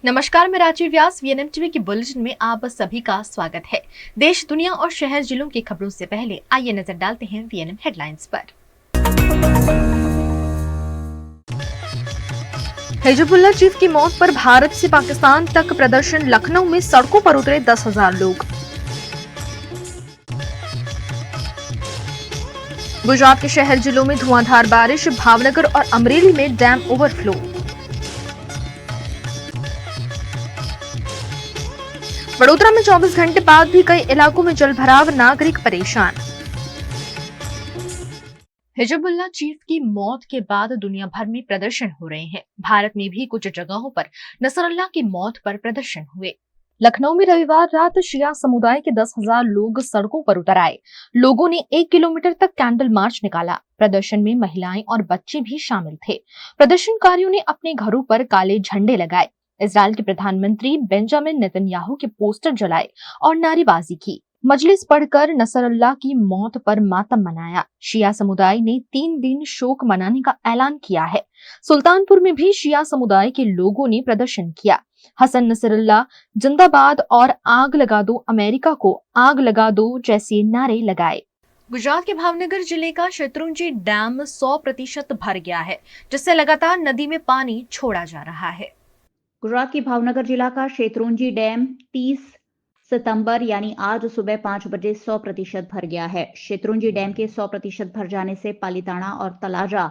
नमस्कार, मैं राजीव व्यास। VNM TV की बुलेटिन में आप सभी का स्वागत है। देश, दुनिया और शहर जिलों की खबरों से पहले आइए नजर डालते हैं वीएनएम हेडलाइंस पर। हिजबुल्लाह चीफ की मौत पर भारत से पाकिस्तान तक प्रदर्शन। लखनऊ में सड़कों पर उतरे 10,000 लोग। गुजरात के शहर जिलों में धुआंधार बारिश। भावनगर और अमरेली में डैम ओवरफ्लो। वडोदरा में 24 घंटे बाद भी कई इलाकों में जलभराव, नागरिक परेशान। हिजबुल्लाह चीफ की मौत के बाद दुनिया भर में प्रदर्शन हो रहे हैं। भारत में भी कुछ जगहों पर नसरल्लाह की मौत पर प्रदर्शन हुए। लखनऊ में रविवार रात शिया समुदाय के 10,000 लोग सड़कों पर उतर आए। लोगों ने 1 किलोमीटर तक कैंडल मार्च निकाला। प्रदर्शन में महिलाएं और बच्चे भी शामिल थे। प्रदर्शनकारियों ने अपने घरों पर काले झंडे लगाए, इजराइल के प्रधानमंत्री बेंजामिन नेतन्याहू के पोस्टर जलाए और नारेबाजी की। मजलिस पढ़कर नसरल्लाह की मौत पर मातम मनाया। शिया समुदाय ने 3 दिन शोक मनाने का ऐलान किया है। सुल्तानपुर में भी शिया समुदाय के लोगों ने प्रदर्शन किया। हसन नसरल्लाह जिंदाबाद और आग लगा दो अमेरिका को, आग लगा दो जैसे नारे लगाए। गुजरात के भावनगर जिले का शत्रुंजय डैम 100% भर गया है, जिससे लगातार नदी में पानी छोड़ा जा रहा है। गुजरात की भावनगर जिला का शत्रुंजय डैम 30 सितंबर यानी आज सुबह 5 बजे 100% भर गया है। शत्रुंजय डैम के 100% भर जाने से पालीताना और तलाजा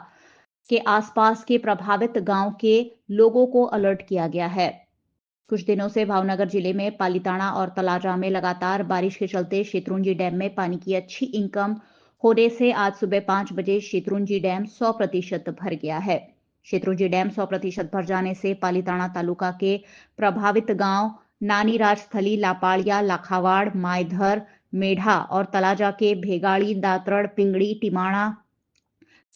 के आसपास के प्रभावित गांव के लोगों को अलर्ट किया गया है। कुछ दिनों से भावनगर जिले में पालीताना और तलाजा में लगातार बारिश के चलते शत्रुंजय डैम में पानी की अच्छी इनकम होने से आज सुबह 5 बजे शत्रुंजय डैम 100% भर गया है। शत्रुंजय डैम 100% भर जाने से पालीताना तालुका के प्रभावित गांव नानी राजस्थली, लापाड़िया, लाखावाड़, मायधर, मेढा और तलाजा के भेगाड़ी, दातरड़, पिंगड़ी, टिमाणा,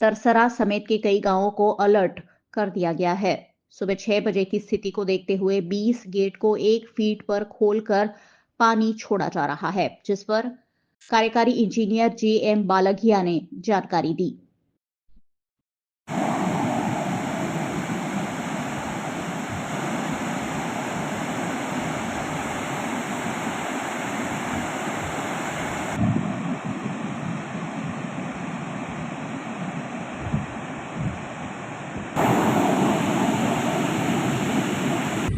तरसरा समेत के कई गांवों को अलर्ट कर दिया गया है। सुबह 6 बजे की स्थिति को देखते हुए 20 गेट को 1 फीट पर खोलकर पानी छोड़ा जा रहा है, जिस पर कार्यकारी इंजीनियर JM बालघिया ने जानकारी दी।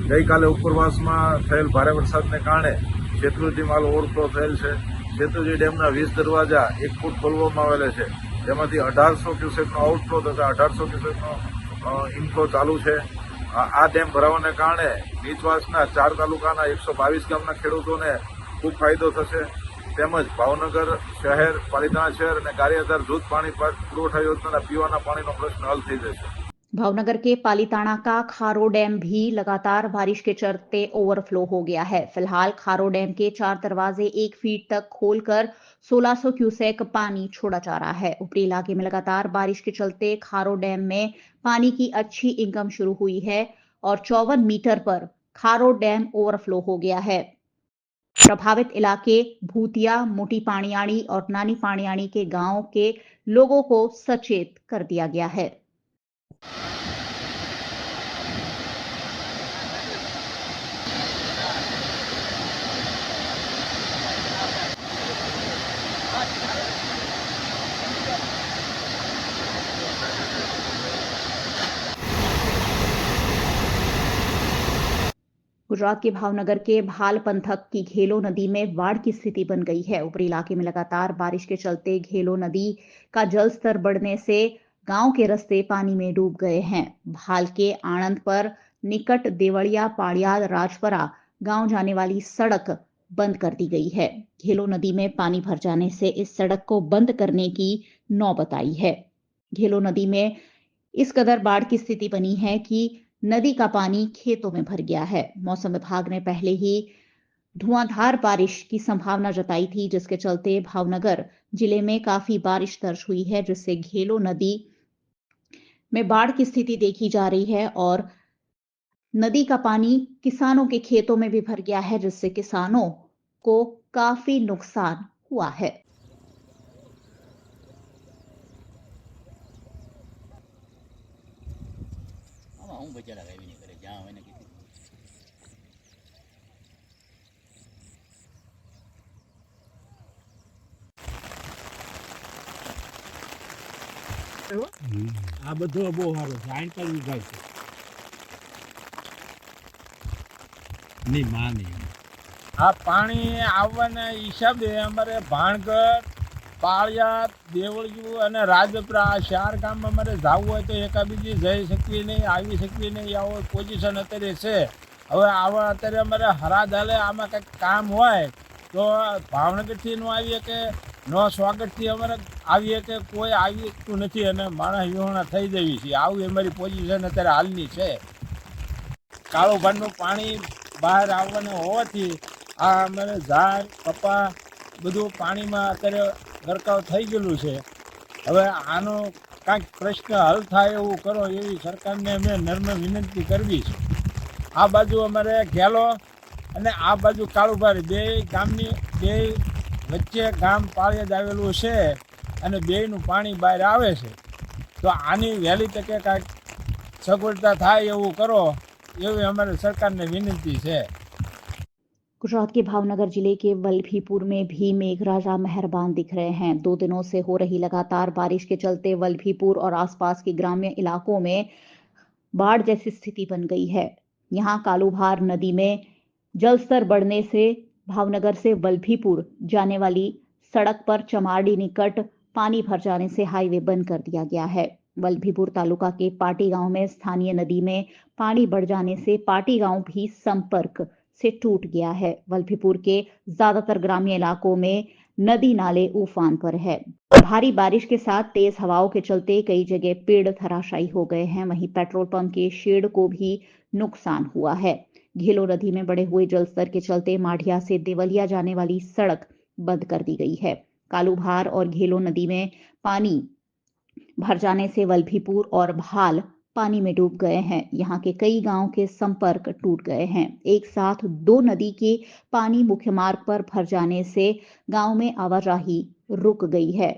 ગઈકાલે ઉપરવાસમાં થયેલ ભારે વરસાદને કારણે શેત્રુંજી માલ ઓવરફ્લો થયેલ છે. શેત્રુંજી ડેમના 20 દરવાજા 1 ફૂટ ખોલવામાં આવેલા છે, જેમાંથી 1800 ક્યુસેકનો આઉટફ્લો તથા 1800 ક્યુસેકનો ઇનફ્લો ચાલુ છે. આ ડેમ ભરાવાને કારણે નીચવાસના 4 તાલુકાના 122 ગામના ખેડૂતોને ખૂબ ફાયદો થશે, તેમજ ભાવનગર શહેર, પાલીતાણા શહેર અને ગારિયાધાર જૂથ પાણી પુરવઠા યોજનાના પીવાના પાણીનો પ્રશ્ન હલ થઈ જશે. भावनगर के पालीताना का खारो डैम भी लगातार बारिश के चलते ओवरफ्लो हो गया है। फिलहाल खारो डैम के 4 दरवाजे 1 फीट तक खोलकर 1600 क्यूसेक पानी छोड़ा जा रहा है। ऊपरी इलाके में लगातार बारिश के चलते खारो डैम में पानी की अच्छी इनकम शुरू हुई है और 54 मीटर पर खारो डैम ओवरफ्लो हो गया है। प्रभावित इलाके भूतिया, मोटी पाणियाड़ी और नानी पाणियाड़ी के गांव के लोगों को सचेत कर दिया गया है। गुजरात के भावनगर के भाल पंथक की घेलो नदी में बाढ़ की स्थिति बन गई है। ऊपरी इलाके में लगातार बारिश के चलते घेलो नदी का जलस्तर बढ़ने से गांव के रास्ते पानी में डूब गए हैं। भाल के आणंद पर निकट देवड़िया, पाड़ियाल, राजपरा गांव जाने वाली सड़क बंद कर दी गई है। घेलो नदी में पानी भर जाने से इस सड़क को बंद करने की नौबत आई है। घेलो नदी में इस कदर बाढ़ की स्थिति बनी है कि नदी का पानी खेतों में भर गया है। मौसम विभाग ने पहले ही धुआंधार बारिश की संभावना जताई थी, जिसके चलते भावनगर जिले में काफी बारिश दर्ज हुई है, जिससे घेलो नदी में बाढ़ की स्थिति देखी जा रही है और नदी का पानी किसानों के खेतों में भी भर गया है, जिससे किसानों को काफी नुकसान हुआ है। હું બચારા કાંઈ નહીં કરે જ્યાં હોય ને કીધું આ બધો બહુ સારો છે 48 વીઘા છે ની માની આ પાણી આવવાના હિસાબે અમારે ભાણગઢ પાળિયાદ દેવળિયું અને રાજપરા આ 4 ગામમાં અમારે જવું હોય તો એકાબીજી જઈ શકીએ નહીં આવી શકીએ નહીં આવો પોઝિશન અત્યારે છે હવે આવા અત્યારે અમારે હરાદ હાલે આમાં કંઈક કામ હોય તો ભાવનગરથી નો આવીએ કે નો સ્વાગતથી અમારે આવીએ કે કોઈ આવતું નથી અને માણસ વિહોણા થઈ જવી છે આવી અમારી પોઝિશન અત્યારે હાલની છે કાળો ભાંડનું પાણી બહાર આવવાનું હોવાથી આ અમારે ઝાડ કપા બધું પાણીમાં અત્યારે ગરકાવ થઈ ગયેલું છે હવે આનો કાંઈક પ્રશ્ન હલ થાય એવું કરો એવી સરકારને અમે નમ્ર વિનંતી કરવી છે આ બાજુ અમારે ઘેલો અને આ બાજુ કાળુભારી બે ગામની બે વચ્ચે ગામ પાળિયાદ આવેલું છે અને બેયનું પાણી બહાર આવે છે તો આની વહેલી તકે કાંઈક સગવડતા થાય એવું કરો એવી અમારે सरकार विनती है। गुजरात के भावनगर जिले के वल्लभीपुर में भी मेघराजा मेहरबान दिख रहे हैं। 2 दिनों से हो रही लगातार बारिश के चलते वल्लभीपुर और आसपास के ग्रामीण इलाकों में बाढ़ जैसी स्थिति बन गई है। यहां कालूभार नदी में जलस्तर बढ़ने से भावनगर से वल्लभीपुर जाने वाली सड़क पर चमारडी निकट पानी भर जाने से हाईवे बंद कर दिया गया है। वल्लभीपुर तालुका के पाटी गांव में स्थानीय नदी में पानी बढ़ जाने से पाटी गांव भी संपर्क से टूट गया है। वल्लभीपुर के ज्यादातर ग्रामीण इलाकों में नदी नाले उफान पर है। भारी बारिश के साथ तेज हवाओं के चलते कई जगह पेड़ धराशायी हो गए हैं। वहीं पेट्रोल पंप के शेड को भी नुकसान हुआ है। घेलो नदी में बढ़े हुए जलस्तर के चलते माढ़िया से देवलिया जाने वाली सड़क बंद कर दी गई है। कालूभार और घेलो नदी में पानी भर जाने से वल्लभीपुर और भाल पानी में डूब गए हैं। यहाँ के कई गांव के संपर्क टूट गए हैं। एक साथ 2 नदी के पानी मुख्य मार्ग पर भर जाने से गांव में आवाजाही रुक गई है।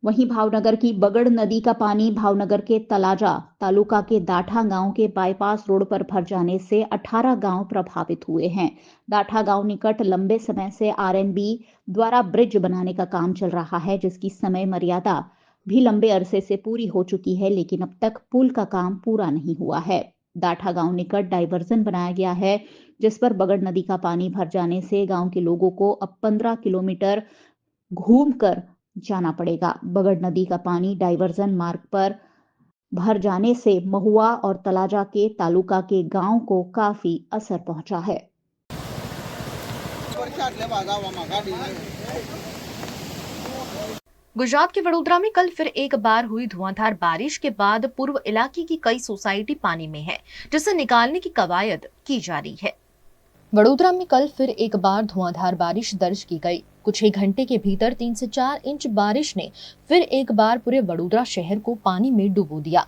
वहीं भावनगर की बगड़ नदी का पानी भावनगर के तलाजा तालुका के दाठा गांव के बाईपास रोड पर भर जाने से 18 गांव प्रभावित हुए हैं। दाठा गांव निकट लंबे समय से आरएनबी द्वारा ब्रिज बनाने का काम चल रहा है, जिसकी समय मर्यादा भी लंबे अरसे से पूरी हो चुकी है, लेकिन अब तक पुल का काम पूरा नहीं हुआ है। दाठा गांव निकट डायवर्जन बनाया गया है, जिस पर बगड़ नदी का पानी भर जाने से गांव के लोगों को अब 15 किलोमीटर घूमकर जाना पड़ेगा। बगड़ नदी का पानी डायवर्जन मार्ग पर भर जाने से महुआ और तलाजा के तालुका के गांव को काफी असर पहुंचा है। गुजरात के वडोदरा में कल फिर एक बार हुई धुआंधार बारिश के बाद पूर्व इलाके की कई सोसाइटी पानी में है, जिसे निकालने की कवायद की जा रही है। वडोदरा में कल फिर एक बार धुआंधार बारिश दर्ज की गई। कुछ ही घंटे के भीतर 3 से 4 इंच बारिश ने फिर एक बार पूरे वडोदरा शहर को पानी में डुबो दिया।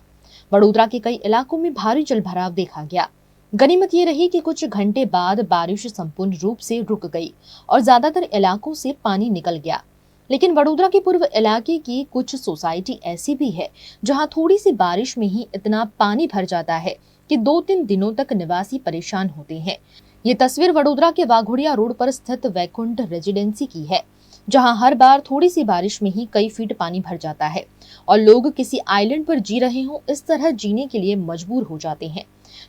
वडोदरा के कई इलाकों में भारी जलभराव देखा गया। गनीमत ये रही कि कुछ घंटे बाद बारिश संपूर्ण रूप से रुक गई और ज्यादातर इलाकों से पानी निकल गया। लेकिन वडोदरा के पूर्व इलाके की कुछ सोसाइटी ऐसी भी है जहां थोड़ी सी बारिश में ही इतना पानी भर जाता है कि 2-3 दिनों तक निवासी परेशान होते हैं। ये तस्वीर वडोदरा के वाघोड़िया रोड पर स्थित वैकुंठ रेजिडेंसी की है, जहां हर बार थोड़ी सी बारिश में ही कई फीट पानी भर जाता है और लोग किसी आइलैंड पर जी रहे हों इस तरह जीने के लिए मजबूर हो जाते हैं।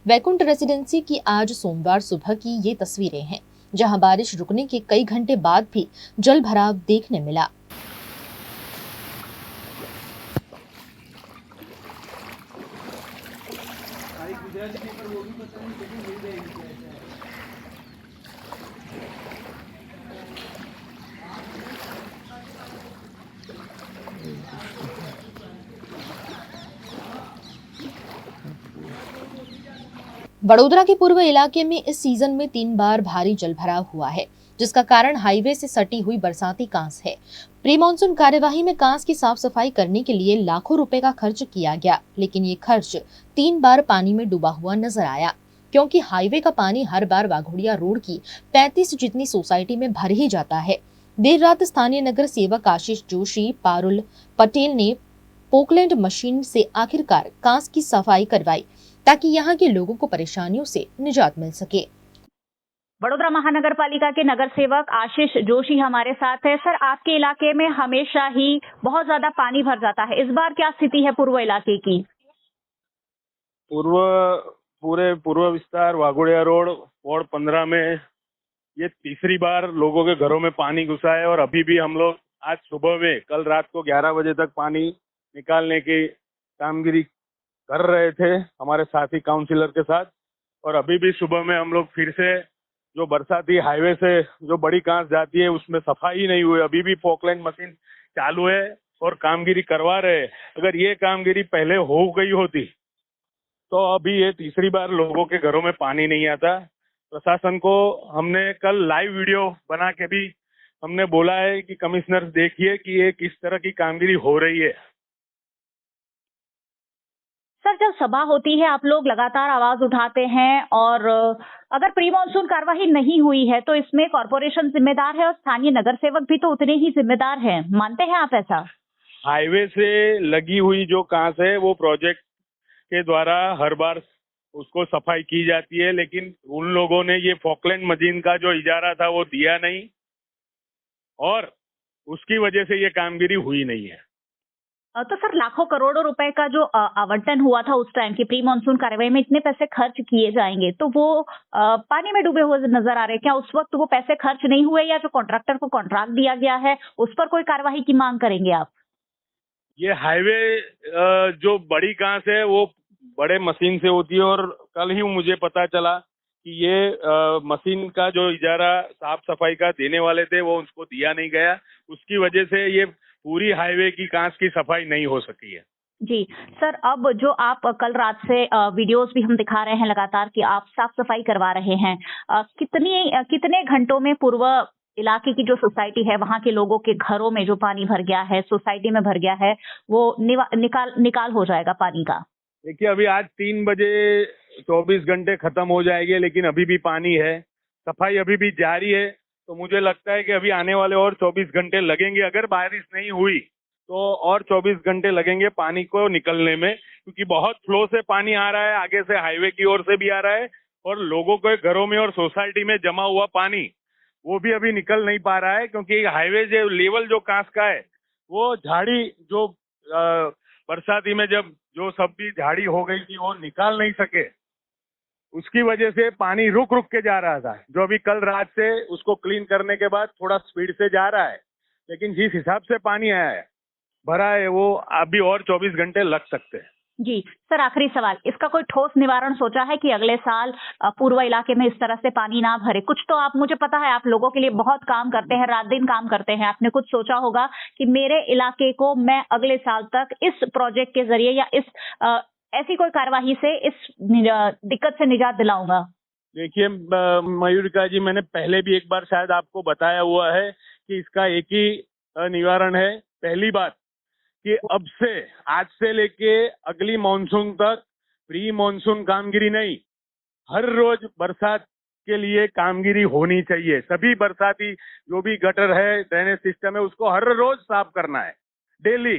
वैकुंठ रेजिडेंसी की आज सोमवार सुबह की ये तस्वीरें हैं, जहां बारिश रुकने के कई घंटे बाद भी जल भराव देखने मिला। वडोदरा के पूर्व इलाके में इस सीजन में 3 बार भारी जलभराव हुआ है, जिसका कारण हाईवे से सटी हुई बरसाती कांस है। प्री मानसून कार्यवाही में कांस की साफ सफाई करने के लिए लाखों रुपए का खर्च किया गया, लेकिन ये खर्च 3 बार पानी में डूबा हुआ नजर आया, क्योंकि हाईवे का पानी हर बार वाघोड़िया रोड की 35 जितनी सोसाइटी में भर ही जाता है। देर रात स्थानीय नगर सेवक आशीष जोशी पारुल पटेल ने पोकलैंड मशीन से आखिरकार कांस की सफाई करवाई ताकि यहाँ के लोगों को परेशानियों से निजात मिल सके। वडोदरा महानगर पालिका के नगर सेवक आशीष जोशी हमारे साथ है। सर, आपके इलाके में हमेशा ही बहुत ज्यादा पानी भर जाता है, इस बार क्या स्थिति है पूर्व इलाके की? पूरे पूर्व विस्तार वाघोड़िया रोड वार्ड 15 में ये तीसरी बार लोगों के घरों में पानी घुसा है। और अभी भी हम लोग आज सुबह में कल रात को 11 बजे तक पानी निकालने की कामगिरी कर रहे थे हमारे साथी काउंसिलर के साथ। और अभी भी सुबह में हम लोग फिर से जो बरसाती हाईवे से जो बड़ी कांस जाती है उसमें सफाई नहीं हुई, अभी भी पोकलैंड मशीन चालू है और कामगिरी करवा रहे हैं। अगर ये कामगिरी पहले हो गई होती तो अभी ये तीसरी बार लोगों के घरों में पानी नहीं आता। प्रशासन को हमने कल लाइव वीडियो बना के भी हमने बोला है कि कमिश्नर देखिए कि ये किस तरह की कामगिरी हो रही है। सर, जब सभा होती है आप लोग लगातार आवाज उठाते हैं और अगर प्री मानसून कार्यवाही नहीं हुई है तो इसमें कॉर्पोरेशन जिम्मेदार है और स्थानीय नगर सेवक भी तो उतने ही जिम्मेदार हैं, मानते हैं आप ऐसा? हाईवे से लगी हुई जो कांस है वो प्रोजेक्ट के द्वारा हर बार उसको सफाई की जाती है, लेकिन उन लोगों ने ये पोकलैंड मशीन का जो इजारा था वो दिया नहीं और उसकी वजह से ये कामगिरी हुई नहीं है। तो सर, लाखों करोड़ों रुपए का जो आवंटन हुआ था उस टाइम की प्री मानसून कार्यवाही में, इतने पैसे खर्च किए जाएंगे तो वो पानी में डूबे हुए नजर आ रहे हैं। क्या उस वक्त वो पैसे खर्च नहीं हुए या जो कॉन्ट्रैक्टर को कॉन्ट्रैक्ट दिया गया है उस पर कोई कार्यवाही की मांग करेंगे आप? ये हाईवे जो बड़ी कांस है वो बड़े मशीन से होती है और कल ही मुझे पता चला कि ये मशीन का जो इजारा साफ सफाई का देने वाले थे वो उसको दिया नहीं गया, उसकी वजह से ये पूरी हाईवे की कांस की सफाई नहीं हो सकी है। जी सर, अब जो आप कल रात से वीडियोस भी हम दिखा रहे हैं लगातार कि आप साफ सफाई करवा रहे हैं, कितने घंटों में पूर्व इलाके की जो सोसाइटी है वहां के लोगों के घरों में जो पानी भर गया है, सोसाइटी में भर गया है, वो निकाल हो जाएगा पानी का? देखिए, अभी आज 3 बजे 24 घंटे खत्म हो जाएंगे, लेकिन अभी भी पानी है, सफाई अभी भी जारी है। तो मुझे लगता है कि अभी आने वाले और 24 घंटे लगेंगे। अगर बारिश नहीं हुई तो और 24 घंटे लगेंगे पानी को निकलने में, क्योंकि बहुत फ्लो से पानी आ रहा है, आगे से हाईवे की ओर से भी आ रहा है और लोगों के घरों में और सोसाइटी में जमा हुआ पानी वो भी अभी निकल नहीं पा रहा है, क्योंकि हाईवे जो लेवल जो कांस का है वो झाड़ी जो बरसाती में जब जो सब भी झाड़ी हो गई थी वो निकाल नहीं सके, उसकी वजह से पानी रुक के जा रहा था, जो अभी कल रात से उसको क्लीन करने के बाद थोड़ा स्पीड से जा रहा है। लेकिन जिस हिसाब से पानी आया है भरा है वो अभी और 24 घंटे लग सकते हैं। जी सर, आखिरी सवाल, इसका कोई ठोस निवारण सोचा है कि अगले साल पूर्व इलाके में इस तरह से पानी ना भरे? कुछ तो आप, मुझे पता है आप लोगों के लिए बहुत काम करते हैं, रात दिन काम करते हैं, आपने कुछ सोचा होगा कि मेरे इलाके को मैं अगले साल तक इस प्रोजेक्ट के जरिए या इस ऐसी कोई कार्यवाही से इस दिक्कत से निजात दिलाऊंगा? देखिए मयूरिका जी, मैंने पहले भी एक बार शायद आपको बताया हुआ है कि इसका एक ही निवारण है। पहली बात कि अब से आज से लेके अगली मॉनसून तक प्री मॉनसून कामगिरी नहीं, हर रोज बरसात के लिए कामगिरी होनी चाहिए। सभी बरसाती जो भी गटर है, ड्रेनेज सिस्टम है, उसको हर रोज साफ करना है डेली।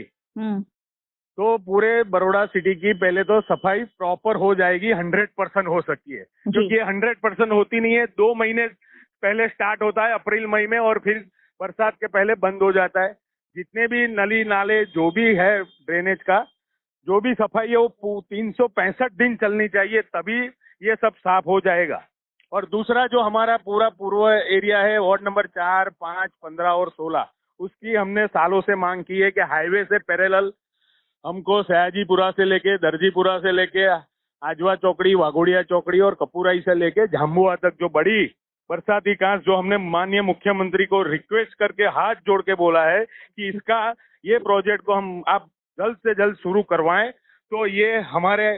तो पूरे बड़ौदा सिटी की पहले तो सफाई प्रॉपर हो जाएगी, 100% हो सकती है, क्योंकि ये 100% होती नहीं है। 2 महीने पहले स्टार्ट होता है अप्रैल मई में और फिर बरसात के पहले बंद हो जाता है। जितने भी नली नाले जो भी है ड्रेनेज का जो भी सफाई है वो 365 दिन चलनी चाहिए, तभी ये सब साफ हो जाएगा। और दूसरा जो हमारा पूरा पूर्व एरिया है वार्ड नंबर 4, 5, 15 और 16, उसकी हमने सालों से मांग की है कि हाईवे से पैरेलल हमको सयाजीपुरा से लेके दर्जीपुरा से लेके आजवा चौकड़ी, वाघोड़िया चौकड़ी और कपूराई से लेके झांबुआ तक जो बड़ी बरसाती कांस, जो हमने माननीय मुख्यमंत्री को रिक्वेस्ट करके हाथ जोड़ के बोला है कि इसका ये प्रोजेक्ट को हम आप जल्द से जल्द शुरू करवाएं, तो ये हमारे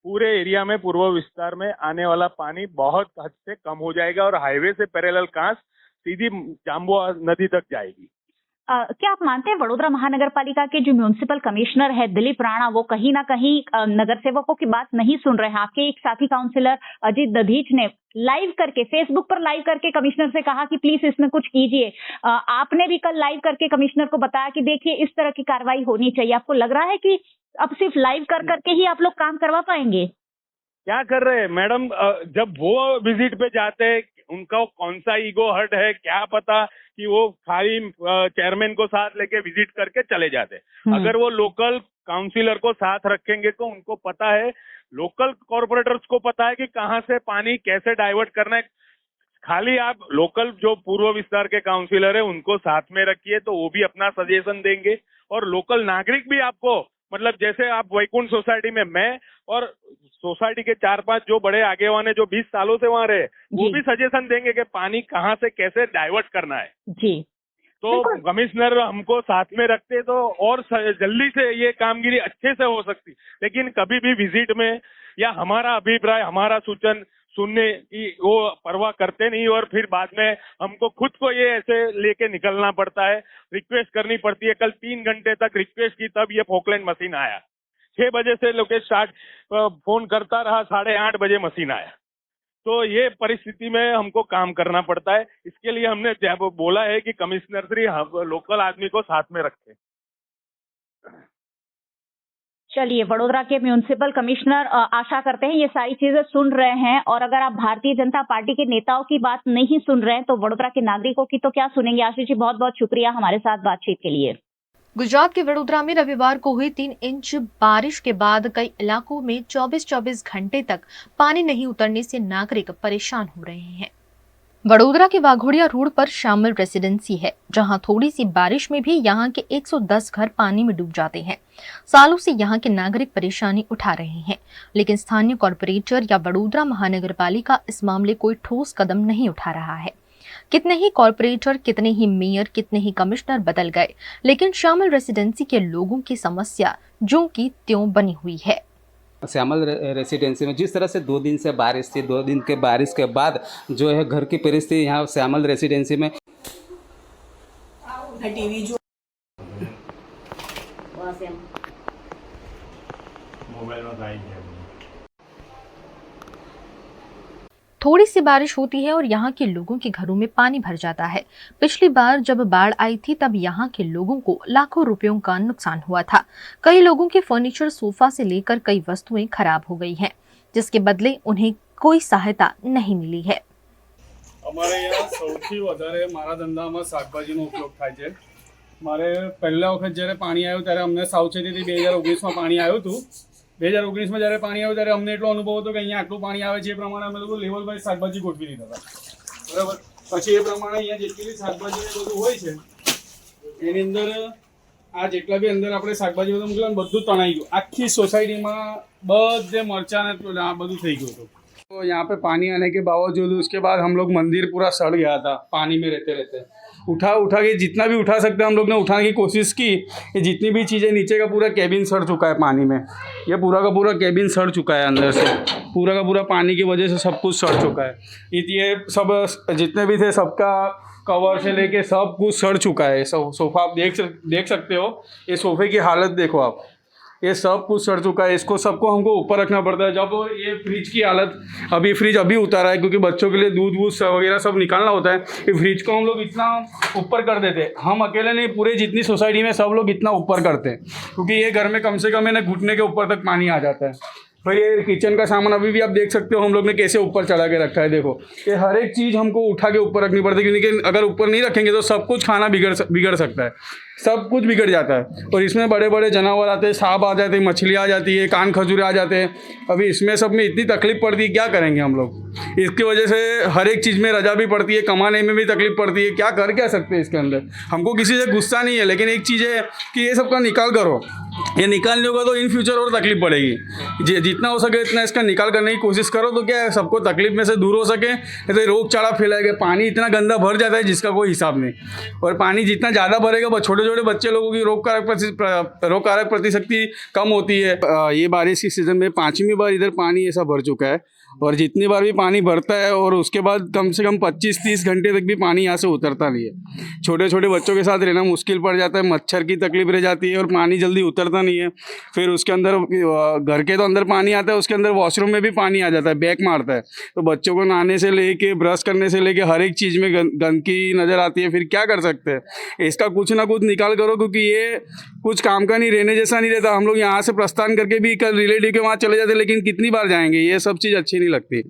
पूरे एरिया में पूर्व विस्तार में आने वाला पानी बहुत हद से कम हो जाएगा और हाईवे से पैरेलल कांस सीधी झांबुआ नदी तक जाएगी। क्या आप मानते हैं वडोदरा महानगर पालिका के जो म्युनिसिपल कमिश्नर है दिलीप राणा, वो कहीं ना कहीं नगर सेवकों की बात नहीं सुन रहे हैं? आपके एक साथी काउंसिलर अजीत दधीच ने लाइव करके, फेसबुक पर लाइव करके कमिश्नर से कहा कि प्लीज इसमें कुछ कीजिए। आपने भी कल लाइव करके कमिश्नर को बताया कि देखिए इस तरह की कार्रवाई होनी चाहिए। आपको लग रहा है कि अब सिर्फ लाइव कर करके ही आप लोग काम करवा पाएंगे? क्या कर रहे हैं मैडम? जब वो विजिट पे जाते हैं, उनका कौन सा ईगो हर्ट है, क्या पता कि वो खाली चेयरमैन को साथ लेके विजिट करके चले जाते। अगर वो लोकल काउंसिलर को साथ रखेंगे तो उनको पता है, लोकल कॉर्पोरेटर्स को पता है कि कहाँ से पानी कैसे डाइवर्ट करना है। खाली आप लोकल जो पूर्व विस्तार के काउंसिलर है उनको साथ में रखिए तो वो भी अपना सजेशन देंगे, और लोकल नागरिक भी आपको, मतलब जैसे आप वैकुंठ सोसाइटी में मैं और सोसाइटी के 4-5 जो बड़े आगेवान है जो 20 सालों से वहाँ रहे, वो भी सजेशन देंगे कि पानी कहाँ से कैसे डाइवर्ट करना है जी। तो कमिश्नर हमको साथ में रखते तो और जल्दी से ये कामगिरी अच्छे से हो सकती। लेकिन कभी भी विजिट में या हमारा अभिप्राय, हमारा सूचन सुनने की वो परवाह करते नहीं, और फिर बाद में हमको खुद को ये ऐसे लेके निकलना पड़ता है, रिक्वेस्ट करनी पड़ती है। कल 3 घंटे तक रिक्वेस्ट की तब ये फोकलैंड मशीन आया। 6 बजे से लोकेश स्टार्ट फोन करता रहा, 8:30 बजे मशीन आया। तो ये परिस्थिति में हमको काम करना पड़ता है। इसके लिए हमने बोला है कि कमिश्नर श्री लोकल आदमी को साथ में रखे। चलिए, वडोदरा के म्युनिसिपल कमिश्नर आशा करते हैं ये सारी चीजें सुन रहे हैं, और अगर आप भारतीय जनता पार्टी के नेताओं की बात नहीं सुन रहे हैं तो वडोदरा के नागरिकों की तो क्या सुनेंगे। आशीष जी, बहुत बहुत शुक्रिया हमारे साथ बातचीत के लिए। गुजरात के वडोदरा में रविवार को हुई 3 इंच बारिश के बाद कई इलाकों में 24-24 घंटे तक पानी नहीं उतरने से नागरिक परेशान हो रहे हैं। वडोदरा के वाघोड़िया रोड पर शामिल रेसिडेंसी है, जहां थोड़ी सी बारिश में भी यहां के 110 घर पानी में डूब जाते हैं। सालों से यहां के नागरिक परेशानी उठा रहे हैं, लेकिन स्थानीय कॉर्पोरेटर या वडोदरा महानगर पालिका इस मामले कोई ठोस कदम नहीं उठा रहा है। कितने ही कॉर्पोरेटर, कितने ही मेयर, कितने ही कमिश्नर बदल गए, लेकिन शामिल रेसिडेंसी के लोगों की समस्या ज्यों की त्यों बनी हुई है। श्यामल रेसिडेंसी में जिस तरह से 2 दिन से बारिश थी, 2 दिन के बारिश के बाद जो है घर की परिस्थिति यहाँ श्यामल रेसिडेंसी में टीवी जो मोबाइल में आई है। थोड़ी सी बारिश होती है और यहाँ के लोगों के घरों में पानी भर जाता है। पिछली बार जब बाढ़ आई थी तब यहाँ के लोगों को लाखों रुपयों का नुकसान हुआ था। कई लोगों के फर्नीचर, सोफा से लेकर कई वस्तुएं खराब हो गई हैं, जिसके बदले उन्हें कोई सहायता नहीं मिली है। અમારે અહીંયા સૌથી વધારે મારા ધંધામાં શાકભાજીનો ઉપયોગ થાય છે। મારે પહેલા વખત જ્યારે પાણી આવ્યું ત્યારે અમને સાવચેતીથી 2019માં પાણી આવ્યું હતું। 2019માં જ્યારે પાણી આવ્યું ત્યારે અમને એટલો અનુભવ હતો કે અહીંયા આટલું પાણી આવે છે, એ પ્રમાણે અમે લોકો લેવલ વાઇઝ શાકભાજી ગોઠવી દીધા હતા, બરાબર। પછી એ પ્રમાણે અહીંયા જેટલી બી શાકભાજી ને બધું હોય છે એની અંદર આ જેટલા બી અંદર આપણે શાકભાજી બધું મૂકેલું બધું તણાઈ ગયું। આખી સોસાયટીમાં બધે મરચાં ને આ બધું થઈ ગયું હતું। तो यहाँ पे पानी आने के बावजूद उसके बाद हम लोग मंदिर पूरा सड़ गया था पानी में रहते रहते। उठा के जितना भी उठा सकते हम लोग ने उठाने की कोशिश की। ये जितनी भी चीज़ें, नीचे का पूरा केबिन सड़ चुका है पानी में, ये पूरा का पूरा केबिन सड़ चुका है अंदर से, पूरा का पूरा पानी की वजह से सब कुछ सड़ चुका है। ये सब जितने भी थे सबका कवर से लेके सब कुछ सड़ चुका है। सोफ़ा आप देख सकते हो, ये सोफ़े की हालत देखो आप, ये सब कुछ सड़ चुका है। इसको सबको हमको ऊपर रखना पड़ता है। जब ये फ्रिज की हालत, अभी फ्रिज अभी उतारा है क्योंकि बच्चों के लिए दूध वूध वगैरह सब निकालना होता है। ये फ्रिज को हम लोग इतना ऊपर कर देते, हम अकेले नहीं, पूरे जितनी सोसाइटी में सब लोग इतना ऊपर करते हैं, क्योंकि ये घर में कम से कम है ना घुटने के ऊपर तक पानी आ जाता है। भाई ये किचन का सामान अभी भी आप देख सकते हो हम लोग ने कैसे ऊपर चढ़ा के रखा है। देखो ये हर एक चीज़ हमको उठा के ऊपर रखनी पड़ती है, क्योंकि अगर ऊपर नहीं रखेंगे तो सब कुछ खाना बिगड़ सकता है, सब कुछ बिगड़ जाता है। और इसमें बड़े बड़े जानवर आते हैं, सांप आ जाते हैं, मछली आ जाती है, कान खजूरे आ जाते हैं। अभी इसमें सब में इतनी तकलीफ पड़ती है, क्या करेंगे हम लोग। इसकी वजह से हर एक चीज़ में रजा भी पड़ती है, कमाने में भी तकलीफ पड़ती है। क्या कर क्या सकते हैं इसके अंदर। हमको किसी से गुस्सा नहीं है, लेकिन एक चीज़ है कि ये सबका निकाल करो। ये निकाल नहीं होगा तो इन फ्यूचर और तकलीफ पड़ेगी। जितना हो सके इतना इसका निकाल करने की कोशिश करो, तो क्या है सबको तकलीफ में से दूर हो सके। तो रोग चाड़ा फैलाएगा, पानी इतना गंदा भर जाता है जिसका कोई हिसाब नहीं। और पानी जितना ज़्यादा भरेगा छोटे छोटे बच्चे लोगों की रोग कारक प्रतिशक्ति कम होती है। ये बारिश की सीज़न में 5वीं बार इधर पानी ऐसा भर चुका है। और जितनी बार भी पानी भरता है और उसके बाद कम से कम 25-30 घंटे तक भी पानी यहाँ से उतरता नहीं है। छोटे छोटे बच्चों के साथ रहना मुश्किल पड़ जाता है, मच्छर की तकलीफ रह जाती है और पानी जल्दी उतरता नहीं है। फिर उसके अंदर घर के तो अंदर पानी आता है, उसके अंदर वॉशरूम में भी पानी आ जाता है, बैक मारता है। तो बच्चों को नहाने से लेके ब्रश करने से लेके हर एक चीज़ में गंदगी नज़र आती है। फिर क्या कर सकते हैं, इसका कुछ ना कुछ निकाल करो, क्योंकि ये कुछ काम का नहीं, रहने जैसा नहीं रहता। हम लोग यहाँ से प्रस्थान करके भी कल रिलेटिव के वहाँ चले जाते, लेकिन कितनी बार जाएंगे, ये सब चीज़ अच्छी नहीं लगती।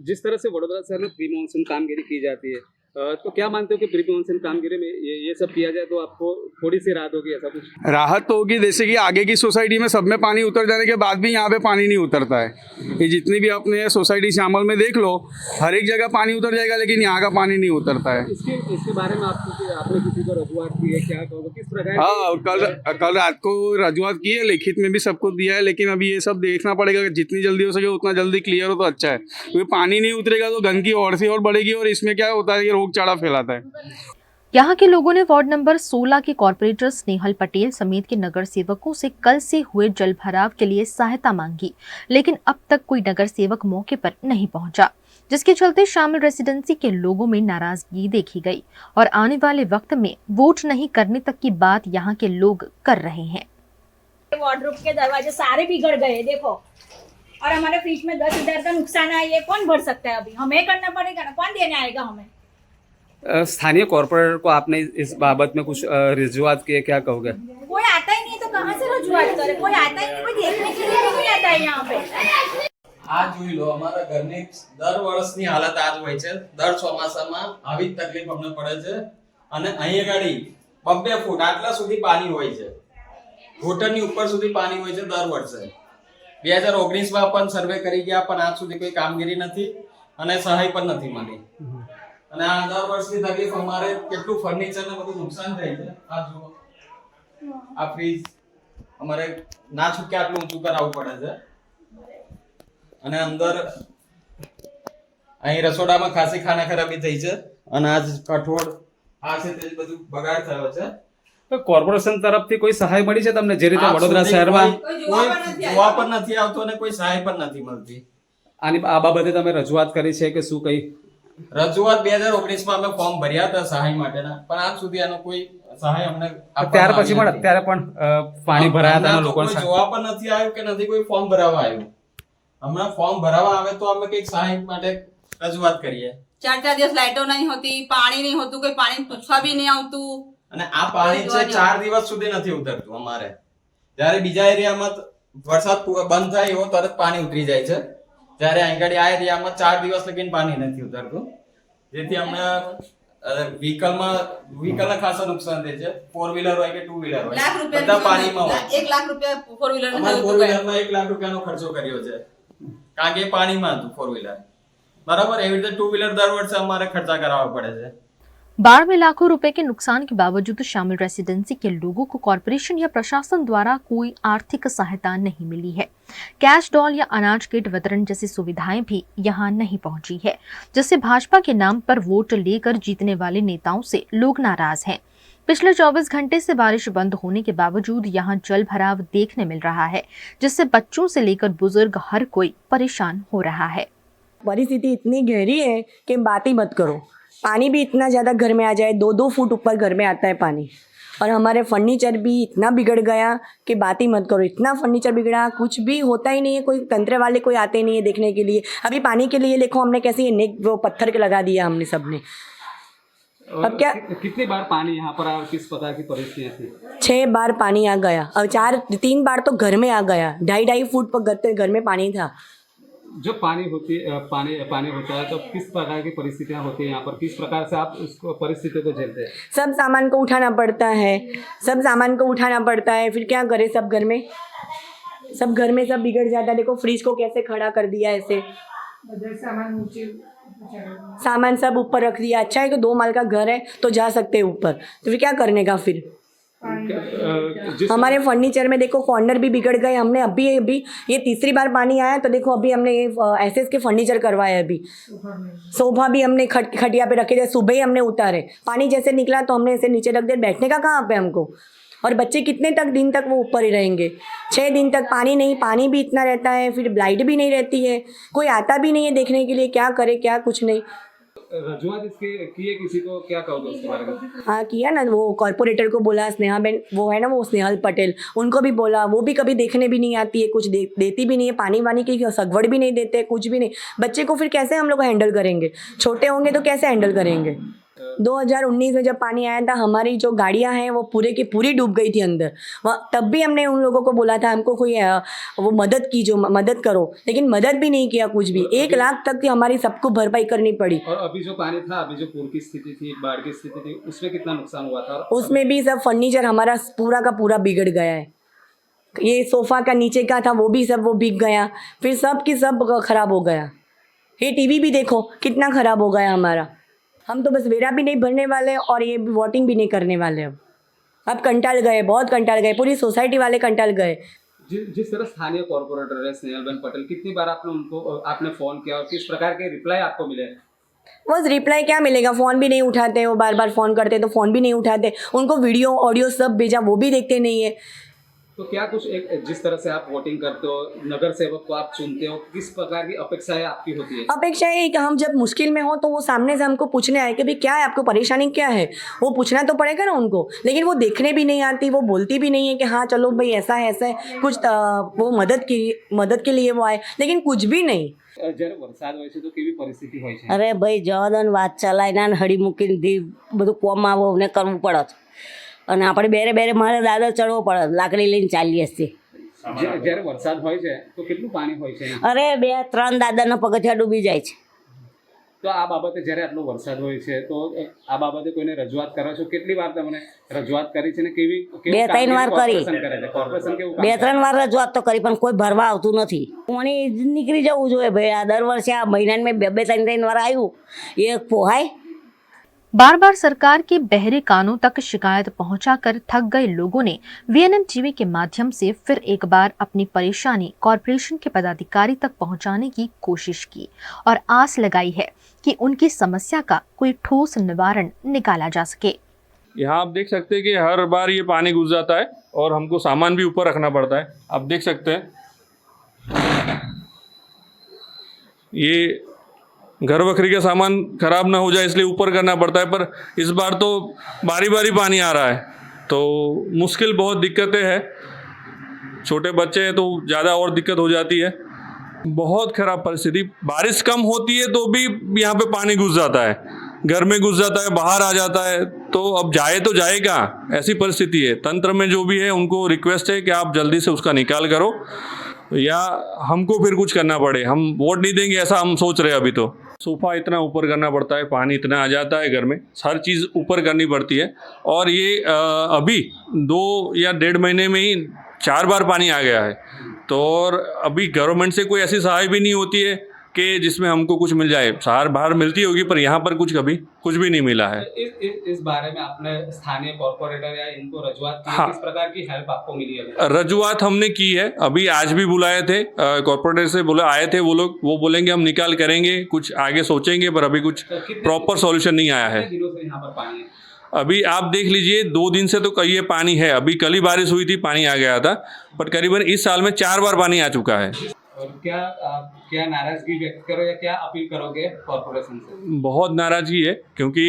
जिस तरह से वडोदरा शहर में प्री मानसून कामगिरी की जाती है, तो क्या मानते हो कि प्री मानसून कामगिरी में ये सब किया जाए तो आपको थोड़ी सी राहत होगी? ऐसा कुछ राहत तो होगी, जैसे कि आगे की सोसाइटी में सब में पानी उतर जाने के बाद भी यहाँ पे पानी नहीं उतरता है। ये जितनी भी अपने सोसाइटी श्यामल में देख लो, हर एक जगह पानी उतर जाएगा, लेकिन यहाँ का पानी नहीं उतरता है। इसके बारे में आपने किसी को रजूआत की है, क्या कहोगे, किस प्रकार? हाँ, कल रात को रजूआत की है, लिखित में भी सबको दिया है, लेकिन अभी ये सब देखना पड़ेगा, जितनी जल्दी हो सके उतना जल्दी क्लियर हो तो अच्छा है। क्योंकि पानी नहीं उतरेगा तो गंदगी और से और बढ़ेगी, और इसमें क्या होता है कि रोगचाड़ा फैलाता है। यहाँ के लोगों ने वार्ड नंबर 16 के कॉर्पोरेटर स्नेहल पटेल समेत के नगर सेवकों से कल से हुए जल भराव के लिए सहायता मांगी, लेकिन अब तक कोई नगर सेवक मौके पर नहीं पहुंचा, जिसके चलते शामिल रेसिडेंसी के लोगों में नाराजगी देखी गई और आने वाले वक्त में वोट नहीं करने तक की बात यहाँ के लोग कर रहे हैं। वार्डरोब के दरवाजे सारे बिगड़ गए देखो, और हमारे फ्रिज में 10,000 का नुकसान है, ये कौन भर सकता है? अभी हमें करना पड़ेगा ना, कौन देने आएगा हमें? स्थानीय कॉर्पोरेटर को आपने इस बाबत में कुछ रजूआत की है, क्या कहोगे? कोई आता ही नहीं तो कहाँ से रजूआत करे? कोई आता ही नहीं, कोई देखने के लिए नहीं आता है यहाँ पे। આ જોઈ લો, અમારા ઘરની દર વર્ષની હાલત આજ હોય છે। દર ચોમાસામાં આવી જ તકલીફ અમને પડે છે, અને અહીં આગળ 2 ફૂટ આટલા સુધી પાણી હોય છે, ઘૂંટણની ઉપર સુધી પાણી હોય છે દર વર્ષે। 2019 માં પણ સર્વે કરી ગયા, પણ આજ સુધી કોઈ કામગીરી નથી અને સહાય પણ નથી મળી। અને આ દર વર્ષની તકલીફ અમારે કેટલું ફર્નિચર ને બધું નુકસાન થાય છે। આ જુઓ, આ ફ્રીજ અમારે ના છૂટકે આટલું ઊંચું કરાવવું પડે છે, અને અંદર અહીં રસોડામાં ખાસી ખાના ખરાબી થઈ છે, અને આજ કઠોળ આ છે તે બધું બગાડ થયો છે। તો કોર્પોરેશન તરફથી કોઈ સહાય મળી છે તમને, જે રીતે વડોદરા શહેરમાં કોઈ જોવા પણ નથી આવતો અને કોઈ સહાય પણ નથી મળતી? આ બાબતે તમે રજૂઆત કરી છે કે શું? કઈ રજૂઆત 2019 માં અમે ફોર્મ ભર્યા હતા સહાય માટેના, પણ આજ સુધી આનો કોઈ સહાય અમને ત્યાર પછી પણ અત્યારે પણ પાણી ભરાયા હતા, લોકો જોવા પણ નથી આવ્યું કે નથી કોઈ ફોર્મ ભરાવા આવ્યું। હમણાં ફોર્મ ભરાવા આવે તો અમે કંઈક સહાય માટે રજૂઆત કરીએ। 4 દિવસ લાઈટો નહીં હોતી, પાણી નહીં હોતું, કોઈ પાણી પૂછવા બી નહીં આવતું, અને આ પાણી છે 4 દિવસ સુધી નથી ઉતરતું અમારે। જ્યારે બીજા એરિયામાં વરસાદ બંધ થાય એવો તરત પાણી ઉતરી જાય છે, જ્યારે આગળ આ એરિયામાં 4 દિવસ લગીને પાણી નથી ઉતરતું, જેથી અમને વ્હીકલને ખાસા નુકસાન થાય છે। 4 વ્હીલર હોય કે 2 વ્હીલર હોય, બધા પાણીમાં હોય। 1 લાખ રૂપિયા 4 વ્હીલર અમારે 4 વ્હીલરમાં 1 લાખ રૂપિયાનો ખર્ચો કર્યો છે, કારણ કે પાણીમાં હતું 4 વ્હીલર, बराबर। एवी रीते 2 व्हीलर दर वर्ष हमारे खर्चा करावा पड़े छे। बाढ़ में लाखों रुपए के नुकसान के बावजूद शामिल रेसिडेंसी के लोगों को कॉर्पोरेशन या प्रशासन द्वारा कोई आर्थिक सहायता नहीं मिली है। कैश डॉल या अनाज किट वितरण जैसी सुविधाएं भी यहां नहीं पहुंची है, जिससे भाजपा के नाम पर वोट लेकर जीतने वाले नेताओं से लोग नाराज हैं। पिछले 24 घंटे से बारिश बंद होने के बावजूद यहां जल भराव देखने मिल रहा है, जिससे बच्चों से लेकर बुजुर्ग हर कोई परेशान हो रहा है। परिस्थिति इतनी गहरी है कि बात ही मत करो। पानी भी इतना ज़्यादा घर में आ जाए, 2-2 फुट ऊपर घर में आता है पानी, और हमारे फर्नीचर भी इतना बिगड़ गया कि बात ही मत करो। इतना फर्नीचर बिगड़ा, कुछ भी होता ही नहीं है, कोई तंत्र वाले कोई आते नहीं है देखने के लिए। अभी पानी के लिए देखो, हमने कैसे नेक वो पत्थर के लगा दिया हमने सबने। अब क्या, कितनी बार पानी यहाँ पर आया, किस प्रकार की परिस्थितियाँ थी? 6 बार पानी आ गया, और 3 बार तो घर में आ गया। 2.5 फुट पर घर में पानी था। जो पानी होता है तो किस प्रकार की परिस्थितियाँ होती है यहाँ पर, किस प्रकार से आप उसको परिस्थितियों को झेलते हैं? सब सामान को उठाना पड़ता है, फिर क्या करें। सब घर में सब बिगड़ जाता है। देखो फ्रिज को कैसे खड़ा कर दिया, ऐसे सामान सब ऊपर रख दिया। अच्छा है कि 2 माल का घर है तो जा सकते हैं ऊपर, तो फिर क्या करने का। फिर हमारे फर्नीचर में देखो कॉर्नर भी बिगड़ गए। हमने अभी ये तीसरी बार पानी आया तो देखो अभी हमने एसएस के फर्नीचर करवाए। अभी सोफा भी हमने खटिया पे रखे थे, सुबह ही हमने उतारे। पानी जैसे निकला तो हमने ऐसे नीचे रख दिया। बैठने का कहाँ पे हमको, और बच्चे कितने दिन तक वो ऊपर ही रहेंगे। 6 दिन तक पानी नहीं, पानी भी इतना रहता है, फिर लाइट भी नहीं रहती है, कोई आता भी नहीं है देखने के लिए, क्या करे क्या कुछ नहीं। रजुआत इसके किए किसी को, क्या कहोगे उसके बारे में? हाँ किया ना, वो कॉर्पोरेटर को बोला, स्नेहा बेन वो है ना, वो स्नेहल पटेल, उनको भी बोला, वो भी कभी देखने भी नहीं आती है, कुछ देती भी नहीं है, पानी वानी की सगवड़ भी नहीं देते, कुछ भी नहीं। बच्चे को फिर कैसे हम लोग हैंडल करेंगे, छोटे होंगे तो कैसे हैंडल करेंगे। 2019 में जब पानी आया था, हमारी जो गाड़ियां हैं वो पूरे की पूरी डूब गई थी अंदर। तब भी हमने उन लोगों को बोला था हमको कोई वो मदद की, जो मदद करो, लेकिन मदद भी नहीं किया कुछ भी। 1 लाख तक की हमारी सबको भरपाई करनी पड़ी। और अभी जो पानी था, अभी जो पूर की स्थिति थी, बाढ़ की स्थिति थी, उसमें कितना नुकसान हुआ था? उसमें भी सब फर्नीचर हमारा पूरा का पूरा बिगड़ गया है। ये सोफ़ा का नीचे का था वो भी सब वो बिक गया, फिर सब की सब खराब हो गया। ये टीवी भी देखो कितना खराब हो गया हमारा। हम तो बस वेरा भी नहीं भरने वाले और ये वोटिंग भी नहीं करने वाले। अब कंटाल गए, बहुत कंटाल गए, पूरी सोसाइटी वाले कंटाल गए। जिस तरह स्थानीय कॉर्पोरेटर है स्नेहल पटेल, कितनी बार आपने फ़ोन किया और किस प्रकार के रिप्लाई आपको मिले? बस रिप्लाई क्या मिलेगा, फ़ोन भी नहीं उठाते, वो बार बार फ़ोन करते तो फ़ोन भी नहीं उठाते, उनको वीडियो ऑडियो सब भेजा वो भी देखते नहीं है। तो क्या कुछ एक जिस तरह से आप वोटिंग करते हो, नगर सेवक को आप चुनते हो, किस प्रकार की अपेक्षाएं आपकी होती है? अपेक्षा है कि हम जब मुश्किल में हो तो वो सामने से हमको पूछने आए कि भाई क्या है, आपको परेशानी क्या है, वो पूछना तो पड़ेगा ना उनको। लेकिन वो देखने भी नहीं आती, वो बोलती भी नहीं है कि हाँ चलो भाई ऐसा है कुछ वो मदद के लिए वो आए, लेकिन कुछ भी नहीं। જ્યારે વરસાદ હોય છે તો કેવી પરિસ્થિતિ હોય છે? અરે ભાઈ જવા દો ને, વાત ચલાવીને હળી મૂકીને બધું કોમ આવો ને કરવું પડે છે, અને આપણે બેરે બેરે મારે દાદર ચડવો પડે, લાકડી લઈને ચાલીએ છીએ। જ્યારે વરસાદ હોય છે તો કેટલું પાણી હોય છે? અરે 2-3 દાદરના પગથિયા ડૂબી જાય છે। તો આ બાબતે જ્યારે આટલો વરસાદ હોય છે તો આ બાબતે કોઈને રજૂઆત કરો છો? કેટલી વાર તમને રજૂઆત કરી છે ને કેવી 2-3 વાર કરી। કોર્પોરેશન કેવું? 2-3 વાર રજૂઆત તો કરી પણ કોઈ ભરવા આવતું નથી। પાણી નીકળી જવું જોઈએ ભાઈ। આ દર વર્ષે આ મહિનામાં 2-3 વાર આવ્યું, એ પોહાય? बार बार सरकार के बहरे कानों तक शिकायत पहुंचाकर थक गए लोगों ने वीएनएम टीवी के माध्यम से फिर एक बार अपनी परेशानी कॉरपोरेशन के पदाधिकारी तक पहुंचाने की कोशिश की और आस लगाई है कि उनकी समस्या का कोई ठोस निवारण निकाला जा सके। यहाँ आप देख सकते हैं कि हर बार ये पानी घुस जाता है और हमको सामान भी ऊपर रखना पड़ता है। आप देख सकते हैं ये घर बकरी का सामान खराब ना हो जाए इसलिए ऊपर करना पड़ता है, पर इस बार तो बारी बारी पानी आ रहा है तो मुश्किल, बहुत दिक्कतें हैं। छोटे बच्चे हैं तो ज़्यादा और दिक्कत हो जाती है। बहुत ख़राब परिस्थिति, बारिश कम होती है तो भी यहाँ पे पानी घुस जाता है, घर में घुस जाता है, बाहर आ जाता है, तो अब जाए तो जाए कहाँ, ऐसी परिस्थिति है। तंत्र में जो भी है उनको रिक्वेस्ट है कि आप जल्दी से उसका निकाल करो या हमको फिर कुछ करना पड़े। हम वोट नहीं देंगे ऐसा हम सोच रहे हैं अभी तो। सोफ़ा इतना ऊपर करना पड़ता है, पानी इतना आ जाता है घर में, हर चीज़ ऊपर करनी पड़ती है। और ये अभी 2 या 1.5 महीने में ही 4 बार पानी आ गया है। तो और अभी गवर्नमेंट से कोई ऐसी सहाय भी नहीं होती है कि जिसमें हमको कुछ मिल जाए। सहार बाहर मिलती होगी पर यहाँ पर कभी कुछ भी नहीं मिला है। इस बारे में आपने स्थानीय कॉर्पोरेटर या इनको रजूआत की? हाँ, किस प्रकार की हेल्प आपको मिली है? रजूआत हमने की है, अभी आज भी बुलाए थे, कॉर्पोरेटर से आए थे वो लोग, वो बोलेंगे हम निकाल करेंगे, कुछ आगे सोचेंगे, पर अभी कुछ प्रॉपर सॉल्यूशन नहीं आया है। कितने दिनों से यहाँ पर पानी है? अभी आप देख लीजिए 2 दिन से तो ये पानी है। अभी कल ही बारिश हुई थी, पानी आ गया था, पर करीबन इस साल में 4 बार पानी आ चुका है। और क्या नाराजगी व्यक्त करो या क्या अपील करोगे कॉर्पोरेशन से? बहुत नाराजगी है, क्योंकि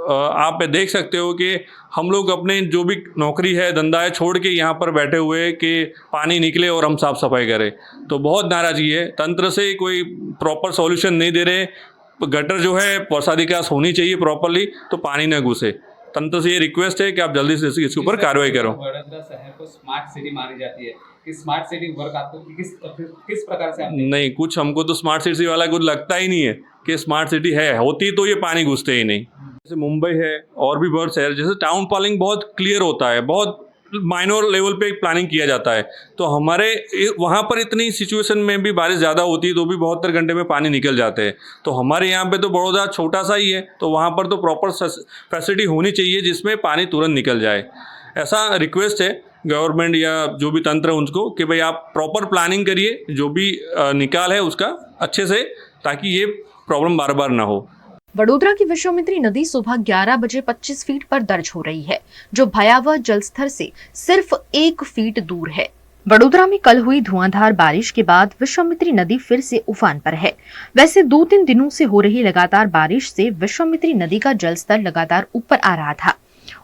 आप देख सकते हो कि हम लोग अपने जो भी नौकरी है, धंधा है, छोड़ के यहाँ पर बैठे हुए कि पानी निकले और हम साफ सफाई करें, तो बहुत नाराजगी है। तंत्र से कोई प्रॉपर सॉल्यूशन नहीं दे रहे। गटर जो है वर्षाधिकाश होनी चाहिए प्रॉपरली तो पानी न घुसे। तंत्र से ये रिक्वेस्ट है कि आप जल्दी से इसके ऊपर कार्रवाई करो। वडोदरा शहर को स्मार्ट सिटी मानी जाती है कि स्मार्ट सिटी वर्क आपको किस प्रकार से नहीं, कुछ हमको तो स्मार्ट सिटी वाला कुछ लगता ही नहीं है कि स्मार्ट सिटी है, होती तो ये पानी घुसते ही नहीं। जैसे मुंबई है और भी बहुत शहर, जैसे टाउन प्लानिंग बहुत क्लियर होता है, बहुत माइनर लेवल पे प्लानिंग किया जाता है, तो हमारे वहाँ पर इतनी सिचुएशन में भी बारिश ज़्यादा होती है तो भी 72 घंटे में पानी निकल जाते हैं। तो हमारे यहाँ पे तो बड़ौदा छोटा सा ही है, तो वहाँ पर तो प्रॉपर फैसिलिटी होनी चाहिए जिसमें पानी तुरंत निकल जाए। ऐसा रिक्वेस्ट है गवर्नमेंट या जो भी तंत्र उनको कि भाई आप प्रॉपर प्लानिंग करिए, जो भी निकाल है उसका अच्छे से, ताकि ये प्रॉब्लम बार बार ना हो। वडोदरा की विश्वामित्री नदी सुबह 11 बजे 25 फीट पर दर्ज हो रही है, जो भयावह जल स्तर से सिर्फ 1 फीट दूर है। वडोदरा में कल हुई धुआंधार बारिश के बाद विश्वामित्री नदी फिर से उफान पर है। वैसे 2-3 दिनों से हो रही लगातार बारिश से विश्वामित्री नदी का जलस्तर लगातार ऊपर आ रहा था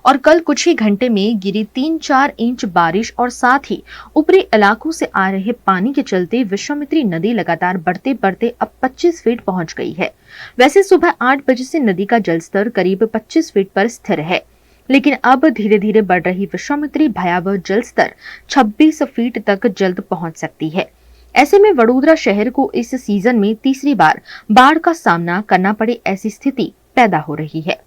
और कल कुछ ही घंटे में गिरी 3-4 इंच बारिश और साथ ही ऊपरी इलाकों से आ रहे पानी के चलते विश्वामित्री नदी लगातार बढ़ते बढ़ते अब 25 फीट पहुंच गई है। वैसे सुबह 8 बजे से नदी का जलस्तर करीब 25 फीट पर स्थिर है, लेकिन अब धीरे धीरे बढ़ रही विश्वामित्री भयावह जलस्तर 26 फीट तक जल्द पहुंच सकती है। ऐसे में वडोदरा शहर को इस सीजन में तीसरी बार बाढ़ का सामना करना पड़े ऐसी स्थिति पैदा हो रही है।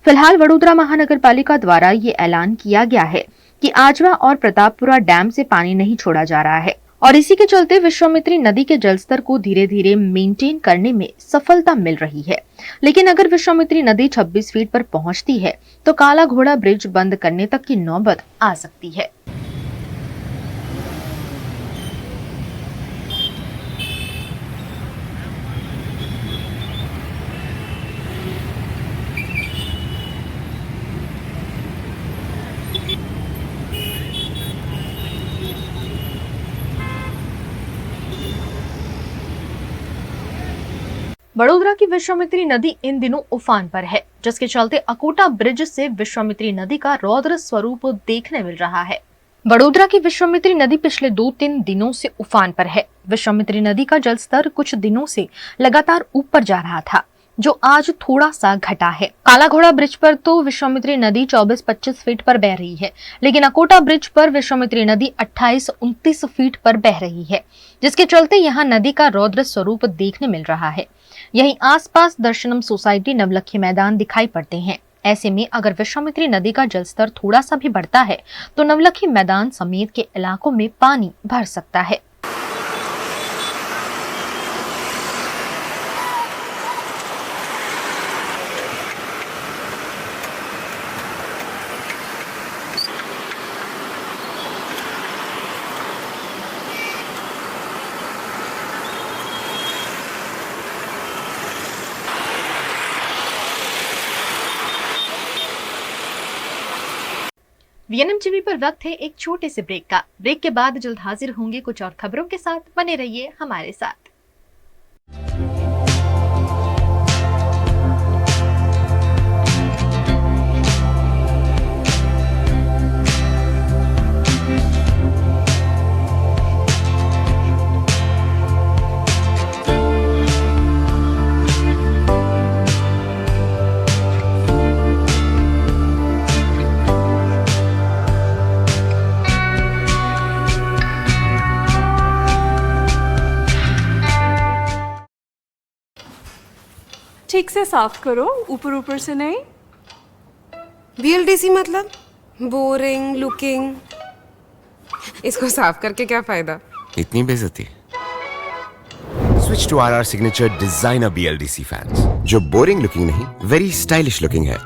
फिलहाल वडोदरा महानगर पालिका द्वारा ये ऐलान किया गया है कि आजवा और प्रतापपुरा डैम से पानी नहीं छोड़ा जा रहा है और इसी के चलते विश्वामित्री नदी के जलस्तर को धीरे धीरे मेंटेन करने में सफलता मिल रही है। लेकिन अगर विश्वामित्री नदी 26 फीट पर पहुंचती है तो काला घोड़ा ब्रिज बंद करने तक की नौबत आ सकती है। वडोदरा की विश्वामित्री नदी इन दिनों उफान पर है, जिसके चलते अकोटा ब्रिज से विश्वामित्री नदी का रौद्र स्वरूप देखने मिल रहा है। वडोदरा की विश्वामित्री नदी पिछले 2-3 दिनों से उफान पर है। विश्वामित्री नदी का जलस्तर कुछ दिनों से लगातार ऊपर जा रहा था, जो आज थोड़ा सा घटा है। काला घोड़ा ब्रिज पर तो विश्वामित्री नदी 24-25 फीट पर बह रही है, लेकिन अकोटा ब्रिज पर विश्वामित्री नदी 28-29 फीट पर बह रही है, जिसके चलते यहाँ नदी का रौद्र स्वरूप देखने मिल रहा है। यहीं आसपास दर्शनम सोसाइटी, नवलखी मैदान दिखाई पड़ते हैं। ऐसे में अगर विश्वामित्री नदी का जलस्तर थोड़ा सा भी बढ़ता है तो नवलखी मैदान समेत के इलाकों में पानी भर सकता है। वीएनएम पर वक्त है एक छोटे से ब्रेक का। ब्रेक के बाद जल्द हाजिर होंगे कुछ और खबरों के साथ। बने रहिए हमारे साथ। ठीक से साफ करो, ऊपर ऊपर से नहीं। बीएलडीसी मतलब बोरिंग लुकिंग। इसको साफ करके क्या फायदा? इतनी बेइज्जती। Switch to RR signature designer BLDC fans, जो बोरिंग लुकिंग नहीं, वेरी स्टाइलिश लुकिंग है।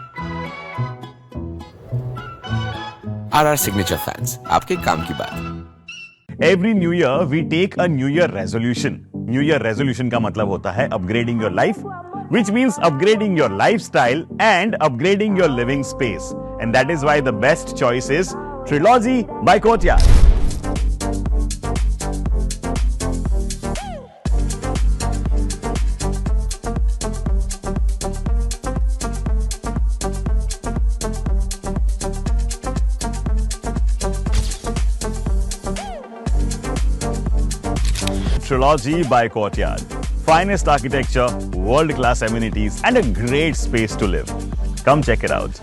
आरआर सिग्नेचर फैंस, आपके काम की बात। Every new year we take a new year resolution. New year resolution का मतलब होता है upgrading your life, which means upgrading your lifestyle and upgrading your living space. And that is why the best choice is Trilogy by Courtyard. Trilogy by Courtyard. Finest architecture, world-class amenities, and a great space to live. Come check it out.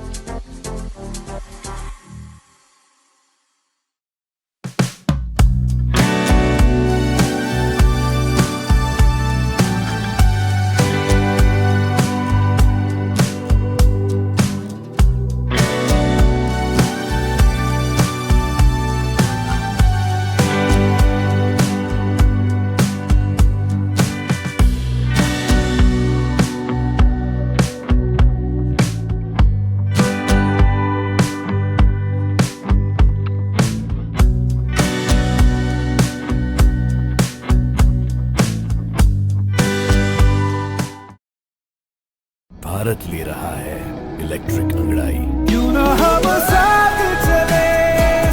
Bharat ले रहा है electric अंगड़ाई। क्यों ना हम साथ चले,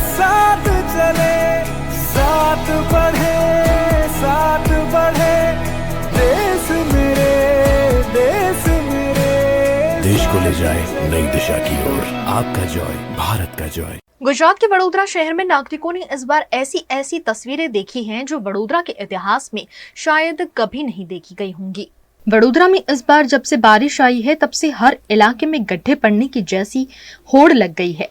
साथ चले, साथ नई दिशा की ओर, आपका जॉय, भारत का जॉय। गुजरात के वडोदरा शहर में नागरिकों ने इस बार ऐसी तस्वीरें देखी हैं जो वडोदरा के इतिहास में शायद कभी नहीं देखी गई होंगी। वडोदरा में इस बार जब से बारिश आई है तब से हर इलाके में गड्ढे पड़ने की जैसी होड़ लग गई है।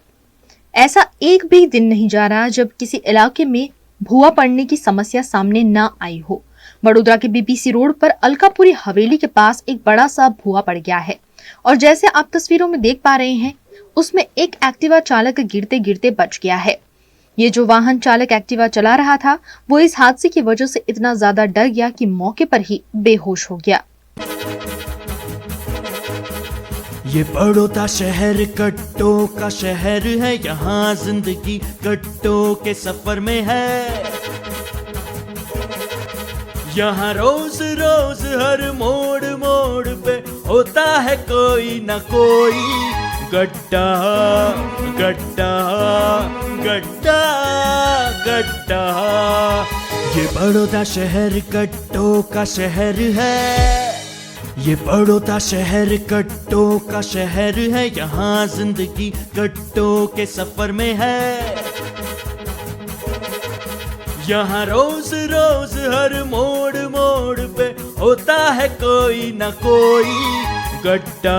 ऐसा एक भी दिन नहीं जा रहा जब किसी इलाके में भुआ पड़ने की समस्या सामने न आई हो। वडोदरा के बीपीसी रोड पर अलकापुरी हवेली के पास एक बड़ा सा भुआ पड़ गया है और जैसे आप तस्वीरों में देख पा रहे हैं उसमें एक एक्टिवा चालक गिरते गिरते बच गया है। ये जो वाहन चालक एक्टिवा चला रहा था वो इस हादसे की वजह से इतना ज्यादा डर गया कि मौके पर ही बेहोश हो गया। ये बड़ौदा शहर कट्टों का शहर है, यहाँ जिंदगी कट्टों के सफर में है। यहाँ रोज रोज हर मोड़ मोड़ पे होता है कोई ना कोई गड्ढा गड्ढा गड्ढा गड्ढा। ये बड़ौदा शहर कट्टों का शहर है, ये बड़ौदा शहर कट्टों का शहर है, यहाँ जिंदगी कट्टों के सफर में है। यहाँ रोज रोज हर मोड़ मोड़ पे होता है कोई ना कोई गड्ढा।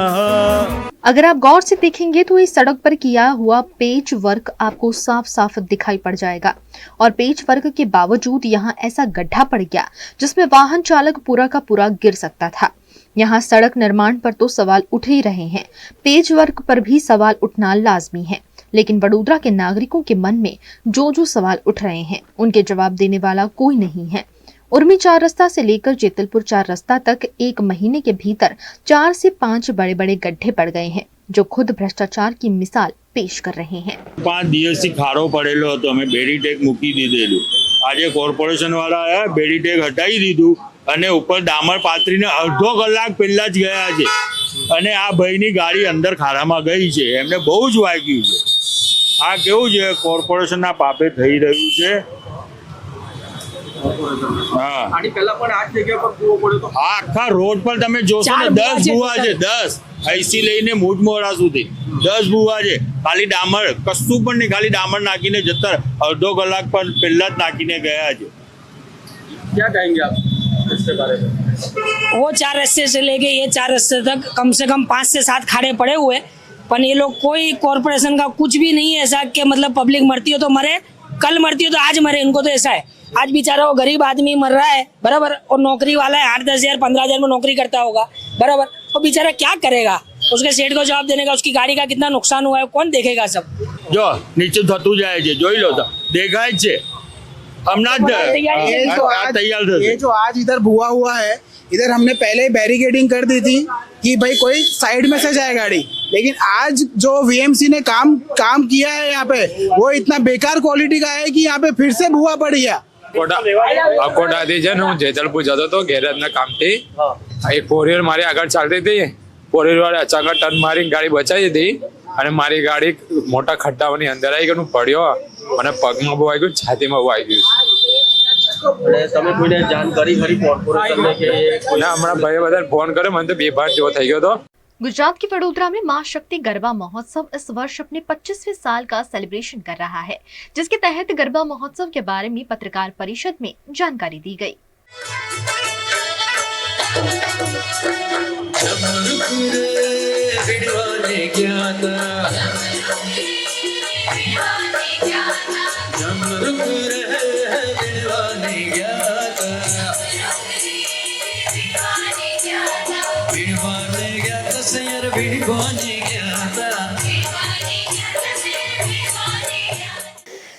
अगर आप गौर से देखेंगे तो इस सड़क पर किया हुआ पेच वर्क आपको साफ साफ दिखाई पड़ जाएगा और पेच वर्क के बावजूद यहाँ ऐसा गड्ढा पड़ गया जिसमें वाहन चालक पूरा का पूरा गिर सकता था। यहाँ सड़क निर्माण पर तो सवाल उठ ही रहे हैं, पेच वर्क पर भी सवाल उठना लाजमी है, लेकिन वडोदरा के नागरिकों के मन में जो सवाल उठ रहे हैं उनके जवाब देने वाला कोई नहीं है। उर्मी 4 रास्ता से लेकर जेतलपुर 4 रास्ता तक एक महीने के भीतर 4 से 5 बड़े बड़े गड्ढे पड़ गए हैं जो खुद भ्रष्टाचार की मिसाल पेश कर रहे हैं। 5 દિવસથી ખાડો પડેલો હતો, અમે બેરીટેક મૂકી દીધેલું। આજે કોર્પોરેશન વાળા આયા, બેરીટેક હટાવી દીધું અને ઉપર ડામર પાથરીને અડધો કલાક પહેલા જ ગયા છે અને આ ભાઈની ગાડી અંદર ખાડામાં ગઈ છે, એમને બહુ જ વાગ્યું છે। આ કેવું છે, કોર્પોરેશનના પાપે થઈ રહ્યું છે। આખા રોડ પર તમે જોશો ને 10 ભૂવા છે, 10 અહીંથી લઈને મૂઢમોરા સુધી 10 ભૂવા છે। ખાલી ડામર કશું પણ નહીં, ખાલી ડામર નાખીને જતા અડધો કલાક પર પહેલા જ નાખીને ગયા છે। क्या कहेंगे आप इसके बारे में? वो 4 रास्ते से लेके ये 4 रास्ते तक कम से कम 5 से 7 खाड़े पड़े हुए, पर ये लोग कोई कॉर्पोरेशन का कुछ भी नहीं है ऐसा कि मतलब पब्लिक मरती हो तो मरे, कल मरती हो तो आज मरे। इनको तो ऐसा है, आज बेचारा वो गरीब आदमी मर रहा है बराबर, और नौकरी वाला है 8-10 हज़ार 15 हज़ार में नौकरी करता होगा बराबर, वो बेचारा क्या करेगा? उसके सेठ को जवाब देने का, उसकी गाड़ी का कितना नुकसान हुआ है कौन देखेगा? सब जो नीचे थतू जाए છે, જોઈ લો તો દેખાય છે। ये जो आज इधर भुआ हुआ है, इधर हमने पहले ही बैरिकेडिंग कर दी थी कि भाई कोई साइड में से जाए गाड़ी, लेकिन आज जो वीएमसी ने काम किया है यहाँ पे वो इतना बेकार क्वालिटी का है कि यहाँ पे फिर से भुआ पड़ गया। અકોટાથી છે ને હું જેતલપુર જતો હતો ગેરેજના કામથી, એક ફોરવ્હીલર મારી આગળ ચાલતી હતી, ફોરવ્હીલર વાળે અચાનક ટર્ન મારીને ગાડી બચાવી હતી અને મારી ગાડી મોટા ખડ્ડાઓની અંદર આવી ગઈ, હું પડ્યો અને પગમાં બહુ આવી ગયું, છાતીમાં બહુ આવી ગયું। તમે કોઈને જાણ કરી ખરી કોર્પોરેશનને કે ના, હમણાં ભાઈએ બધાને ફોન કર્યો, મને તો બેભાન જેવો થઈ ગયો હતો। गुजरात के वडोदरा में मां शक्ति गरबा महोत्सव इस वर्ष अपने 25वें साल का सेलिब्रेशन कर रहा है, जिसके तहत गरबा महोत्सव के बारे में पत्रकार परिषद में जानकारी दी गई।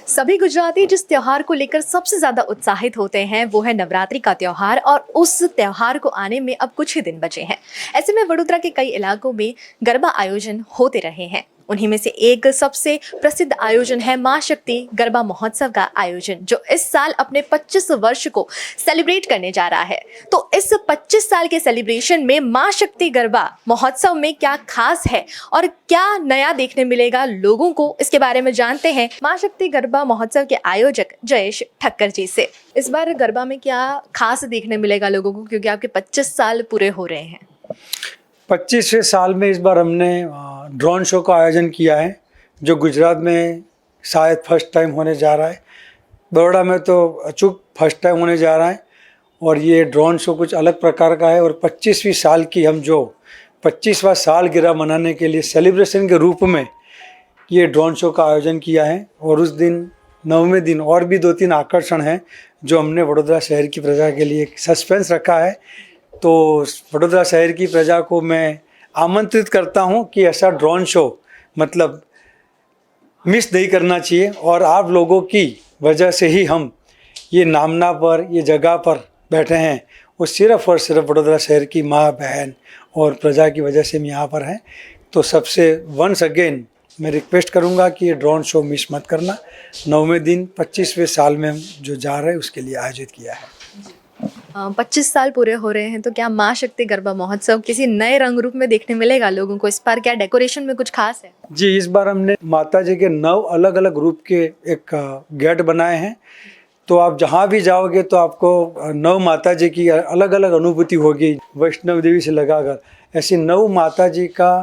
सभी गुजराती जिस त्योहार को लेकर सबसे ज्यादा उत्साहित होते हैं वो है नवरात्रि का त्योहार, और उस त्योहार को आने में अब कुछ ही दिन बचे हैं। ऐसे में वडोदरा के कई इलाकों में गरबा आयोजन होते रहे हैं। उन्हीं में से एक सबसे प्रसिद्ध आयोजन है मां शक्ति गरबा महोत्सव का आयोजन, जो इस साल अपने 25 वर्ष को सेलिब्रेट करने जा रहा है। तो इस 25 साल के सेलिब्रेशन में मां शक्ति गरबा महोत्सव में क्या खास है और क्या नया देखने मिलेगा लोगों को, इसके बारे में जानते हैं मां शक्ति गरबा महोत्सव के आयोजक जयेश ठक्कर जी से। इस बार गरबा में क्या खास देखने मिलेगा लोगों को, क्योंकि आपके 25 साल पूरे हो रहे हैं? 25वें साल में इस बार हमने ड्रोन शो का आयोजन किया है, जो गुजरात में शायद फर्स्ट टाइम होने जा रहा है। बड़ौदा में तो अचूक फर्स्ट टाइम होने जा रहा है और ये ड्रोन शो कुछ अलग प्रकार का है। और 25वीं साल की हम जो 25वां सालगिरह मनाने के लिए सेलिब्रेशन के रूप में ये ड्रोन शो का आयोजन किया है। और उस दिन 9वें दिन और भी 2-3 आकर्षण हैं जो हमने वडोदरा शहर की प्रजा के लिए सस्पेंस रखा है। तो वडोदरा शहर की प्रजा को मैं आमंत्रित करता हूं कि ऐसा ड्रोन शो मतलब मिस नहीं करना चाहिए। और आप लोगों की वजह से ही हम ये नामना पर, ये जगह पर बैठे हैं, वो सिर्फ़ और सिर्फ वडोदरा शहर की माँ बहन और प्रजा की वजह से हम यहाँ पर हैं। तो सबसे वंस अगेन मैं रिक्वेस्ट करूँगा कि ये ड्रोन शो मिस मत करना। 9वें दिन 25वें साल में हम जो जा रहे हैं उसके लिए आयोजित किया है। 25 साल पूरे हो रहे हैं, तो क्या माँ शक्ति गरबा महोत्सव किसी नए रंग रूप में देखने मिलेगा लोगों को? इस बार क्या डेकोरेशन में कुछ खास है? जी, इस बार हमने माता जी के 9 अलग अलग रूप के एक गेट बनाए हैं। तो आप जहाँ भी जाओगे तो आपको 9 माता जी की अलग अलग अनुभूति होगी। वैष्णव देवी से लगाकर ऐसी 9 माता जी का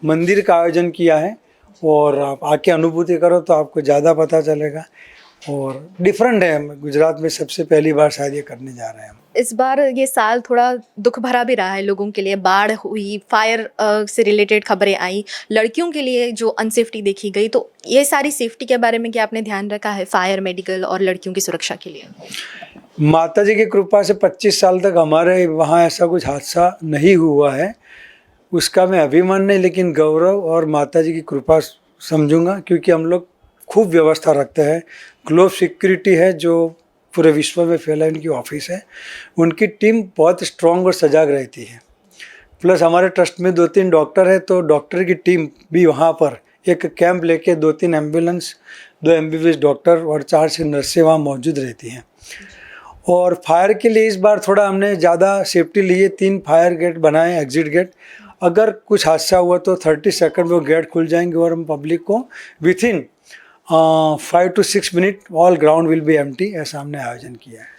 मंदिर का आयोजन किया है और आप आके अनुभूति करो तो आपको ज़्यादा पता चलेगा। और डिफरेंट है, गुजरात में सबसे पहली बार शायद ये करने जा रहे हैं हम। इस बार ये साल थोड़ा दुख भरा भी रहा है लोगों के लिए। बाढ़ हुई, फायर से रिलेटेड खबरें आई, लड़कियों के लिए जो अनसेफ्टी देखी गई, तो ये सारी सेफ्टी के बारे में क्या आपने ध्यान रखा है फायर, मेडिकल और लड़कियों की सुरक्षा के लिए? माता जी की कृपा से 25 साल तक हमारे वहाँ ऐसा कुछ हादसा नहीं हुआ है। उसका मैं अभिमान नहीं लेकिन गौरव और माता जी की कृपा समझूंगा, क्योंकि हम लोग खूब व्यवस्था रखते हैं। ग्लोब सिक्योरिटी है जो पूरे विश्व में फैला, इनकी ऑफिस है। उनकी टीम बहुत स्ट्रॉन्ग और सजाग रहती है। प्लस हमारे ट्रस्ट में 2-3 डॉक्टर है, तो डॉक्टर की टीम भी वहाँ पर एक कैंप लेके 2-3 एम्बुलेंस, 2 MBBS डॉक्टर और 4 से नर्सें वहाँ मौजूद रहती हैं। और फायर के लिए इस बार थोड़ा हमने ज़्यादा सेफ्टी लिए, 3 फायर गेट बनाए, एग्जिट गेट। अगर कुछ हादसा हुआ तो 30 सेकंड में वो गेट खुल जाएंगे और हम पब्लिक को within 5 to 6 minute all ground will be empty, ऐसा हमने आयोजन किया है।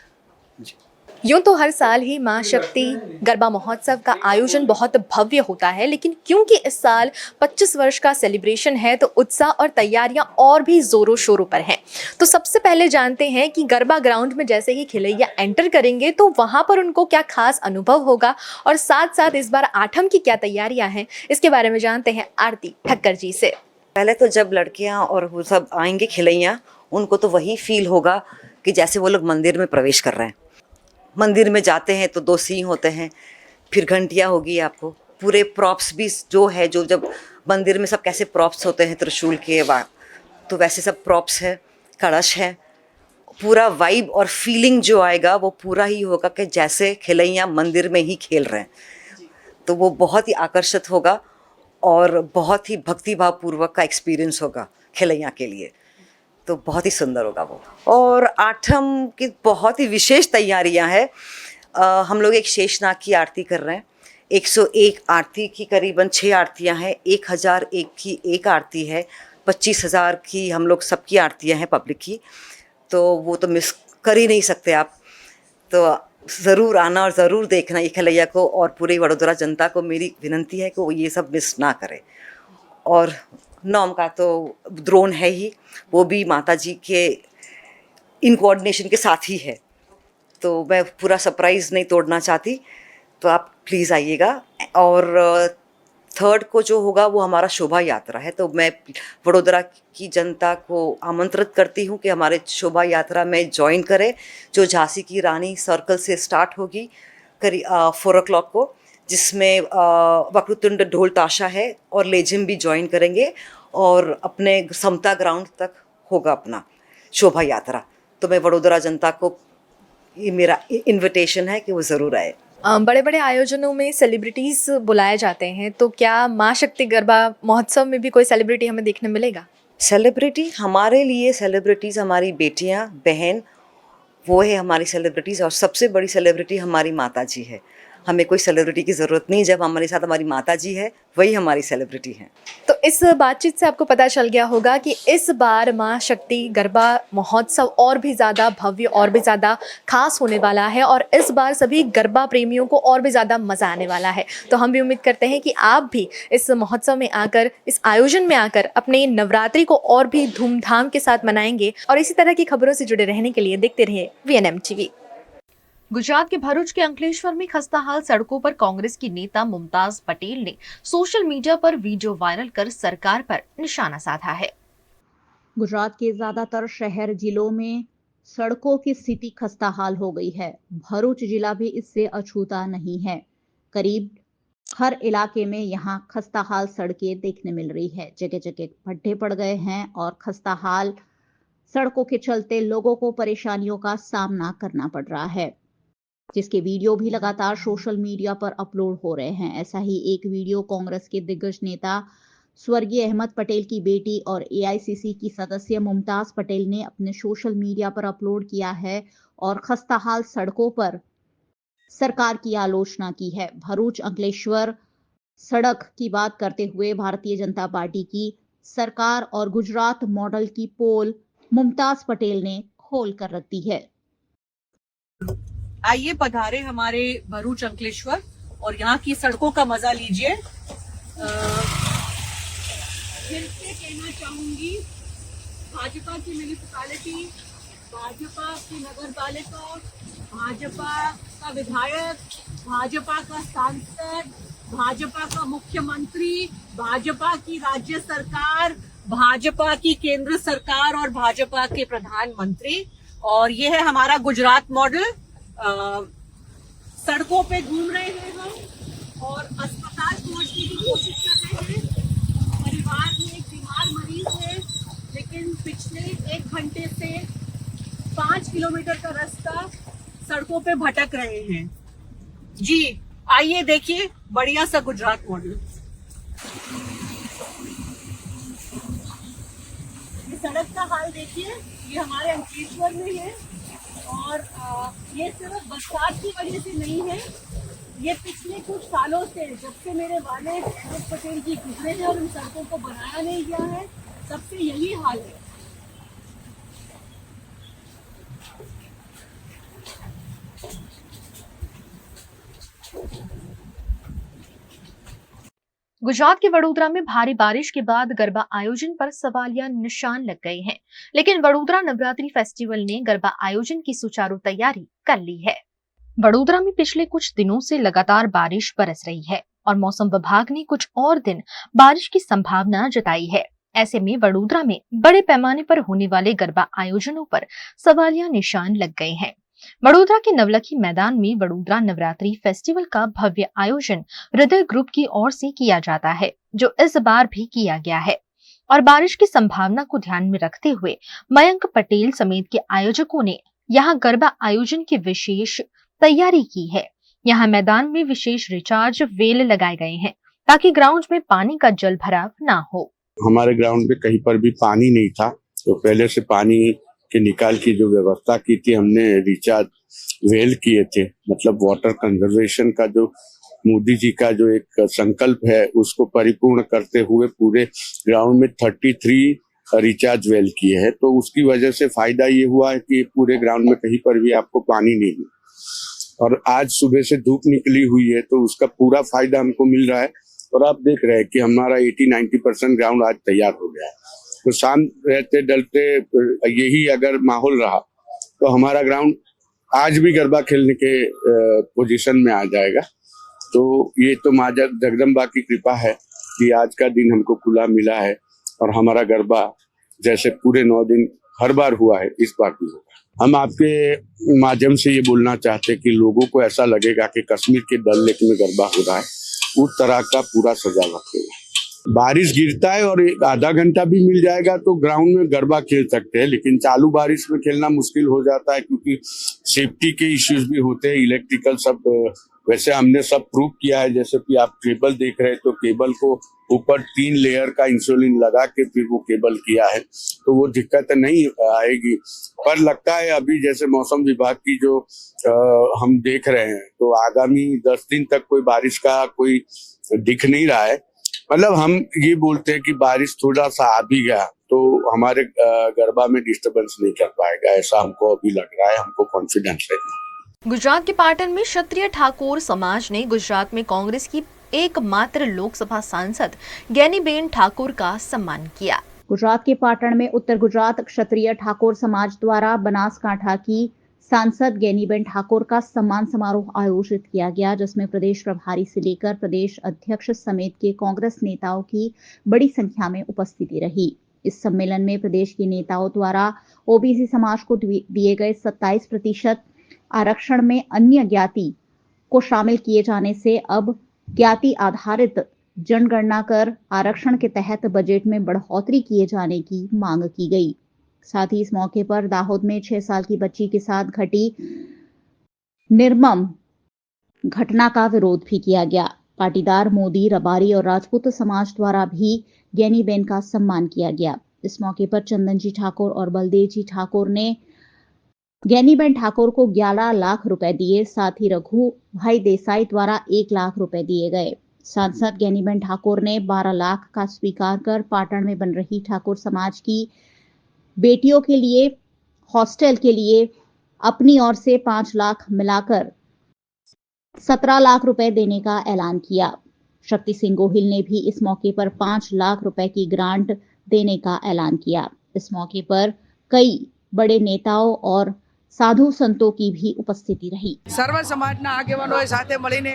यूँ तो हर साल ही माँ शक्ति गरबा महोत्सव का आयोजन बहुत भव्य होता है, लेकिन क्योंकि इस साल 25 वर्ष का सेलिब्रेशन है तो उत्साह और तैयारियां और भी जोरों शोरों पर हैं। तो सबसे पहले जानते हैं कि गरबा ग्राउंड में जैसे ही खिलैया एंटर करेंगे तो वहां पर उनको क्या खास अनुभव होगा, और साथ साथ इस बार आठम की क्या तैयारियां हैं, इसके बारे में जानते हैं आरती ठक्कर जी से। पहले तो जब लड़कियां और वो सब आएंगे खिलैया, उनको तो वही फील होगा कि जैसे वो लोग मंदिर में प्रवेश कर रहे हैं। मंदिर में जाते हैं तो 2 सिंह होते हैं, फिर घंटियाँ होगी आपको, पूरे प्रॉप्स भी जो है, जो जब मंदिर में सब कैसे प्रॉप्स होते हैं त्रिशूल के, तो वैसे सब प्रॉप्स है, कलश है। पूरा वाइब और फीलिंग जो आएगा वो पूरा ही होगा कि जैसे खिलैया मंदिर में ही खेल रहे हैं। तो वो बहुत ही आकर्षित होगा और बहुत ही भक्तिभाव पूर्वक का एक्सपीरियंस होगा खिलैया के लिए। तो बहुत ही सुंदर होगा वो। और आठम की बहुत ही विशेष तैयारियां हैं। हम लोग एक शेषनाग की आरती कर रहे हैं। 101 आरती की करीबन 6 आरतियां हैं। 1001 की एक आरती है। 25,000 की हम लोग सबकी आरतियां हैं पब्लिक की, तो वो तो मिस कर ही नहीं सकते आप। तो ज़रूर आना और ज़रूर देखना ये खिलैया को, और पूरी वडोदरा जनता को मेरी विनंती है कि वो ये सब मिस ना करे। और 9 का तो ड्रोन है ही, वो भी माता जी के इन कोऑर्डिनेशन के साथ ही है। तो मैं पूरा सरप्राइज़ नहीं तोड़ना चाहती, तो आप प्लीज़ आइएगा। और 3rd को जो होगा वो हमारा शोभा यात्रा है, तो मैं वडोदरा की जनता को आमंत्रित करती हूँ कि हमारे शोभा यात्रा में ज्वाइन करें, जो झांसी की रानी सर्कल से स्टार्ट होगी करीब 4 o'clock को, जिसमें वक्रतुंड ढोल ताशा है और लेजिम भी ज्वाइन करेंगे, और अपने समता ग्राउंड तक होगा अपना शोभा यात्रा। तो मैं वडोदरा जनता को ये मेरा इन्विटेशन है कि वो ज़रूर आए। बड़े बड़े आयोजनों में सेलिब्रिटीज़ बुलाए जाते हैं, तो क्या माँ शक्ति गरबा महोत्सव में भी कोई सेलिब्रिटी हमें देखने मिलेगा? सेलिब्रिटी हमारे लिए, सेलिब्रिटीज़ हमारी बेटियां, बहन, वो है हमारी सेलिब्रिटीज़। और सबसे बड़ी सेलिब्रिटी हमारी माता जी है। हमें कोई सेलिब्रिटी की ज़रूरत नहीं, जब हमारे साथ हमारी माता जी है वही हमारी सेलिब्रिटी हैं। तो इस बातचीत से आपको पता चल गया होगा कि इस बार माँ शक्ति गरबा महोत्सव और भी ज़्यादा भव्य और भी ज़्यादा खास होने वाला है और इस बार सभी गरबा प्रेमियों को और भी ज़्यादा मज़ा आने वाला है। तो हम भी उम्मीद करते हैं कि आप भी इस महोत्सव में आकर, इस आयोजन में आकर अपने नवरात्रि को और भी धूमधाम के साथ मनाएंगे। और इसी तरह की खबरों से जुड़े रहने के लिए देखते रहिए VNM TV। गुजरात के भरूच के अंकलेश्वर में खस्ताहाल सड़कों पर कांग्रेस की नेता मुमताज पटेल ने सोशल मीडिया पर वीडियो वायरल कर सरकार पर निशाना साधा है। गुजरात के ज्यादातर शहर जिलों में सड़कों की स्थिति खस्ताहाल हो गई है। भरूच जिला भी इससे अछूता नहीं है। करीब हर इलाके में यहां खस्ताहाल सड़कें देखने मिल रही है। जगह जगह गड्ढे पड़ गए हैं और खस्ताहाल सड़कों के चलते लोगों को परेशानियों का सामना करना पड़ रहा है, जिसके वीडियो भी लगातार सोशल मीडिया पर अपलोड हो रहे हैं। ऐसा ही एक वीडियो कांग्रेस के दिग्गज नेता स्वर्गीय अहमद पटेल की बेटी और AICC की सदस्य मुमताज पटेल ने अपने सोशल मीडिया पर अपलोड किया है और खस्ताहाल सड़कों पर सरकार की आलोचना की है। भरूच अंकलेश्वर सड़क की बात करते हुए भारतीय जनता पार्टी की सरकार और गुजरात मॉडल की पोल मुमताज पटेल ने खोल कर रख दी है। आइए पधारे हमारे भरूच अंकलेश्वर और यहाँ की सड़कों का मजा लीजिए। फिर से कहना चाहूंगी, भाजपा की म्यूनिसिपैलिटी, भाजपा की नगर पालिका, भाजपा का विधायक, भाजपा का सांसद, भाजपा का मुख्यमंत्री, भाजपा की राज्य सरकार, भाजपा की केंद्र सरकार और भाजपा के प्रधानमंत्री, और ये है हमारा गुजरात मॉडल। सड़कों पे घूम रहे हैं हम और अस्पताल पहुंचने की कोशिश कर रहे हैं। परिवार में एक बीमार मरीज है, लेकिन पिछले 1 घंटे से 5 किलोमीटर का रास्ता सड़कों पे भटक रहे हैं। जी आइए देखिए बढ़िया सा गुजरात मॉडल। ये सड़क का हाल देखिए, ये हमारे अंकलेश्वर में है और ये सिर्फ बरसात की वजह से नहीं है, ये पिछले कुछ सालों से, जब से मेरे वालिद अहमद पटेल जी गुजरे हैं और इन सड़कों को बनाया नहीं गया है, तब से यही हाल है। गुजरात के वडोदरा में भारी बारिश के बाद गरबा आयोजन पर सवालिया निशान लग गए हैं, लेकिन वडोदरा नवरात्रि फेस्टिवल ने गरबा आयोजन की सुचारू तैयारी कर ली है। वडोदरा में पिछले कुछ दिनों से लगातार बारिश बरस रही है और मौसम विभाग ने कुछ और दिन बारिश की संभावना जताई है। ऐसे में वडोदरा में बड़े पैमाने पर होने वाले गरबा आयोजनों पर सवालिया निशान लग गए हैं। वडोदरा के नवलखी मैदान में वडोदरा नवरात्रि फेस्टिवल का भव्य आयोजन हृदय ग्रुप की ओर से किया जाता है, जो इस बार भी किया गया है और बारिश की संभावना को ध्यान में रखते हुए मयंक पटेल समेत के आयोजकों ने यहाँ गरबा आयोजन की विशेष तैयारी की है। यहाँ मैदान में विशेष रिचार्ज वेल लगाए गए हैं ताकि ग्राउंड में पानी का जल भराव न हो। हमारे ग्राउंड में कहीं पर भी पानी नहीं था, तो पहले से पानी के निकाल की जो व्यवस्था की थी, हमने रिचार्ज वेल किए थे। मतलब वाटर कंजर्वेशन का जो मोदी जी का जो एक संकल्प है, उसको परिपूर्ण करते हुए पूरे ग्राउंड में 33 रिचार्ज वेल किए हैं। तो उसकी वजह से फायदा ये हुआ है कि पूरे ग्राउंड में कहीं पर भी आपको पानी नहीं है। और आज सुबह से धूप निकली हुई है, तो उसका पूरा फायदा हमको मिल रहा है। और आप देख रहे हैं कि हमारा 80-90% ग्राउंड आज तैयार हो गया है। तो शाम रहते डलते यही अगर माहौल रहा तो हमारा ग्राउंड आज भी गरबा खेलने के पोजीशन में आ जाएगा। तो ये तो माँ जगदम्बा की कृपा है कि आज का दिन हमको खुला मिला है और हमारा गरबा जैसे पूरे 9 दिन हर बार हुआ है, इस बार भी होगा। हम आपके माध्यम से ये बोलना चाहते हैं कि लोगों को ऐसा लगेगा कि कश्मीर के डल लेक में गरबा हो रहा है, उस तरह का पूरा सजावट होगा। बारिश गिरता है और एक आधा घंटा भी मिल जाएगा तो ग्राउंड में गरबा खेल सकते हैं, लेकिन चालू बारिश में खेलना मुश्किल हो जाता है क्योंकि सेफ्टी के इश्यूज भी होते हैं, इलेक्ट्रिकल सब वैसे हमने सब प्रूव किया है, जैसे कि आप केबल देख रहे हैं तो केबल को ऊपर 3 लेयर का इंसुलिन लगा के फिर वो केबल किया है, तो वो दिक्कत नहीं आएगी। पर लगता है अभी जैसे मौसम विभाग की जो हम देख रहे हैं तो आगामी 10 दिन तक कोई बारिश का कोई दिख नहीं रहा है। मतलब हम ये बोलते हैं कि बारिश थोड़ा सा आ भी गया तो हमारे गरबा में डिस्टर्बेंस नहीं कर पाएगा, ऐसा हमको अभी लग रहा है, हमको कॉन्फिडेंस है। गुजरात के पाटन में क्षत्रिय ठाकुर समाज ने गुजरात में कांग्रेस की एकमात्र लोकसभा सांसद ज्ञानीबेन ठाकुर का सम्मान किया। गुजरात के पाटण में उत्तर गुजरात क्षत्रिय ठाकुर समाज द्वारा बनासकांठा की सांसद ज्ञानीबेन ठाकुर का सम्मान समारोह आयोजित किया गया, जिसमें प्रदेश प्रभारी से लेकर प्रदेश अध्यक्ष समेत के कांग्रेस नेताओं की बड़ी संख्या में उपस्थिति रही। इस सम्मेलन में प्रदेश के नेताओं द्वारा ओबीसी समाज को दिए गए 27% आरक्षण में अन्य ज्ञाति को शामिल किए जाने से अब ज्ञाति आधारित जनगणना कर आरक्षण के तहत बजट में बढ़ोतरी किए जाने की मांग की गई। साथ ही इस मौके पर दाहोद में 6 साल की बच्ची के साथ घटी निर्मम घटना का विरोध भी किया गया। पाटीदार, मोदी, रबारी और राजपूत समाज द्वारा भी ज्ञानीबेन का सम्मान किया गया। इस मौके पर चंदन जी ठाकुर और बलदेव जी ठाकुर ने ज्ञानीबेन ठाकुर को 11 लाख रुपए दिए। साथ ही रघु भाई देसाई द्वारा 1 लाख रुपए दिए गए। सांसद ज्ञानीबेन ठाकुर ने 12 लाख का स्वीकार कर पाटण में बन रही ठाकुर समाज की बेटियों के लिए हॉस्टल के लिए अपनी ओर से 5 लाख मिलाकर 17 लाख रुपए देने का ऐलान किया। शक्ति सिंह गोहिल ने भी इस मौके पर 5 लाख रुपए की ग्रांट देने का ऐलान किया। इस मौके पर कई बड़े नेताओं और साधु संतों की भी उपस्थिति रही। सर्व समाजना આગેવાનોએ સાથે મળીને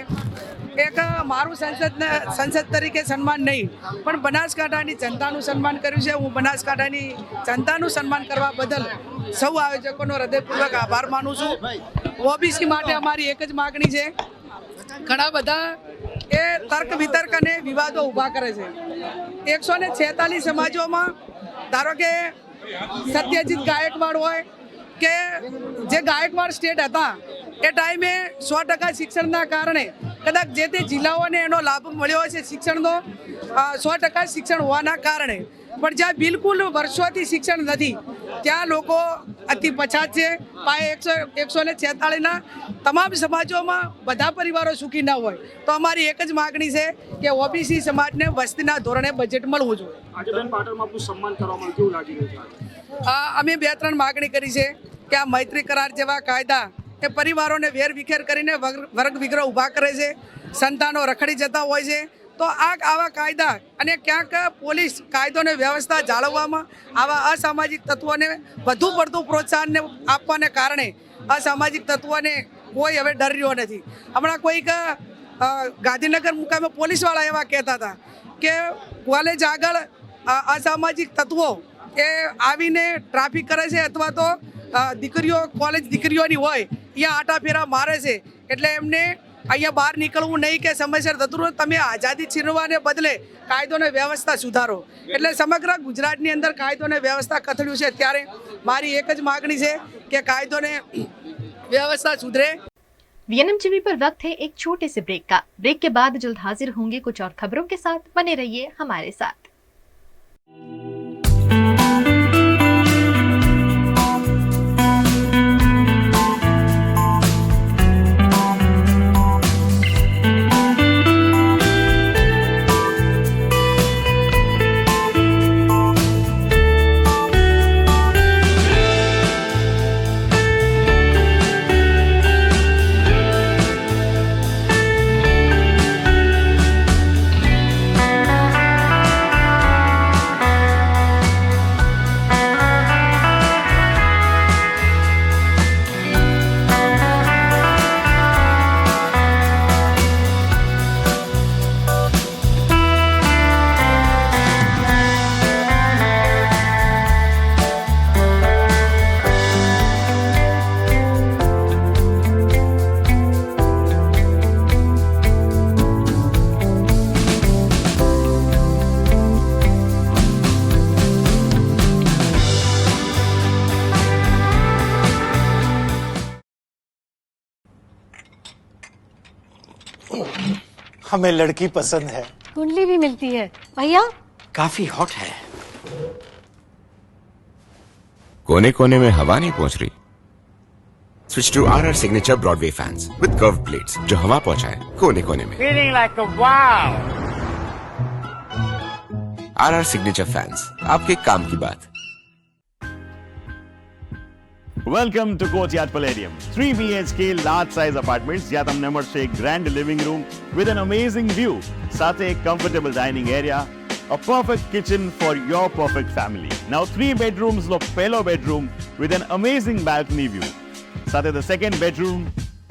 એક મારું સંસદ તરીકે સન્માન નહીં પણ બનાસકાંઠાની જનતાનું સન્માન કર્યું છે। હું બનાસકાંઠાની જનતાનું સન્માન કરવા બદલ સૌ આયોજકોનો હૃદયપૂર્વક આભાર માનું છું। ઓબીસી માટે અમારી એક જ માગણી છે, ઘણા બધા એ તર્ક વિતર્ક અને વિવાદો ઊભા કરે છે। 146 સમાજોમાં ધારો કે સત્યજીત ગાયકવાડ હોય કે જે ગાયકવાડ સ્ટેટ હતા એ ટાઈમે 100% શિક્ષણના કારણે કદાચ જે તે જિલ્લાઓને એનો લાભ મળ્યો છે શિક્ષણનો 100% શિક્ષણ હોવાના કારણે, પણ જ્યાં બિલકુલ વર્ષોથી શિક્ષણ નથી ત્યાં લોકો અતિ પછાત છે। પાયે 146ના તમામ સમાજોમાં બધા પરિવારો સુખી ના હોય તો અમારી એક જ માગણી છે કે ઓબીસી સમાજને વસ્તીના ધોરણે બજેટ મળવું જોઈએ। આજે બેન પાટણમાં આપણું સન્માન કરવામાં કેવું લાગી રહ્યું છે? અમે 2-3 માગણી કરી છે કે આ મૈત્રી કરાર જેવા કાયદા એ પરિવારોને વેરવિખેર કરીને વર્ગ વિગ્રહ ઊભા કરે છે, સંતાનો રખડી જતા હોય છે, તો આવા કાયદા અને ક્યાંક પોલીસ કાયદોને વ્યવસ્થા જાળવવામાં આવા અસામાજિક તત્વોને વધુ પડતું પ્રોત્સાહન આપવાને કારણે અસામાજિક તત્વોને કોઈ હવે ડર રહ્યો નથી। હમણાં કોઈક ગાંધીનગર મુકામે પોલીસવાળા એવા કહેતા હતા કે કોલેજ આગળ અસામાજિક તત્વો એ આવીને ટ્રાફિક કરે છે અથવા તો દીકરીઓ કોલેજ દીકરીઓની હોય અહીંયા આટાફેરા મારે છે, એટલે એમને અહીંયા બહાર નીકળવું નહીં કે સમયસર થતું રહે। તમે આઝાદી છીનવાને બદલે કાયદોને વ્યવસ્થા સુધારો। એટલે સમગ્ર ગુજરાતની અંદર કાયદોને વ્યવસ્થા કથળ્યું છે, ત્યારે મારી એક જ માગણી છે કે કાયદોને व्यवस्था सुधरे। वीएनएम पर वक्त है एक छोटे से ब्रेक का। ब्रेक के बाद जल्द हाजिर होंगे कुछ और खबरों के साथ। बने रहिए हमारे साथ। हमें लड़की पसंद है। कुंडली भी मिलती है भैया। काफी हॉट है। कोने कोने में हवा नहीं पहुंच रही? Switch to RR Signature Broadway fans with curved plates जो हवा पहुंचाए कोने कोने में। Feeling like a wow. RR Signature fans, आपके काम की बात। Welcome to Courtyard Palladium. 3 BHK large size apartments જ્યાં તમને મળશે એક grand living room with an amazing view, સાથે એક comfortable dining area, a perfect kitchen for your perfect family. Now 3 bedrooms નો પહેલો bedroom with an amazing balcony view. સાથે the second bedroom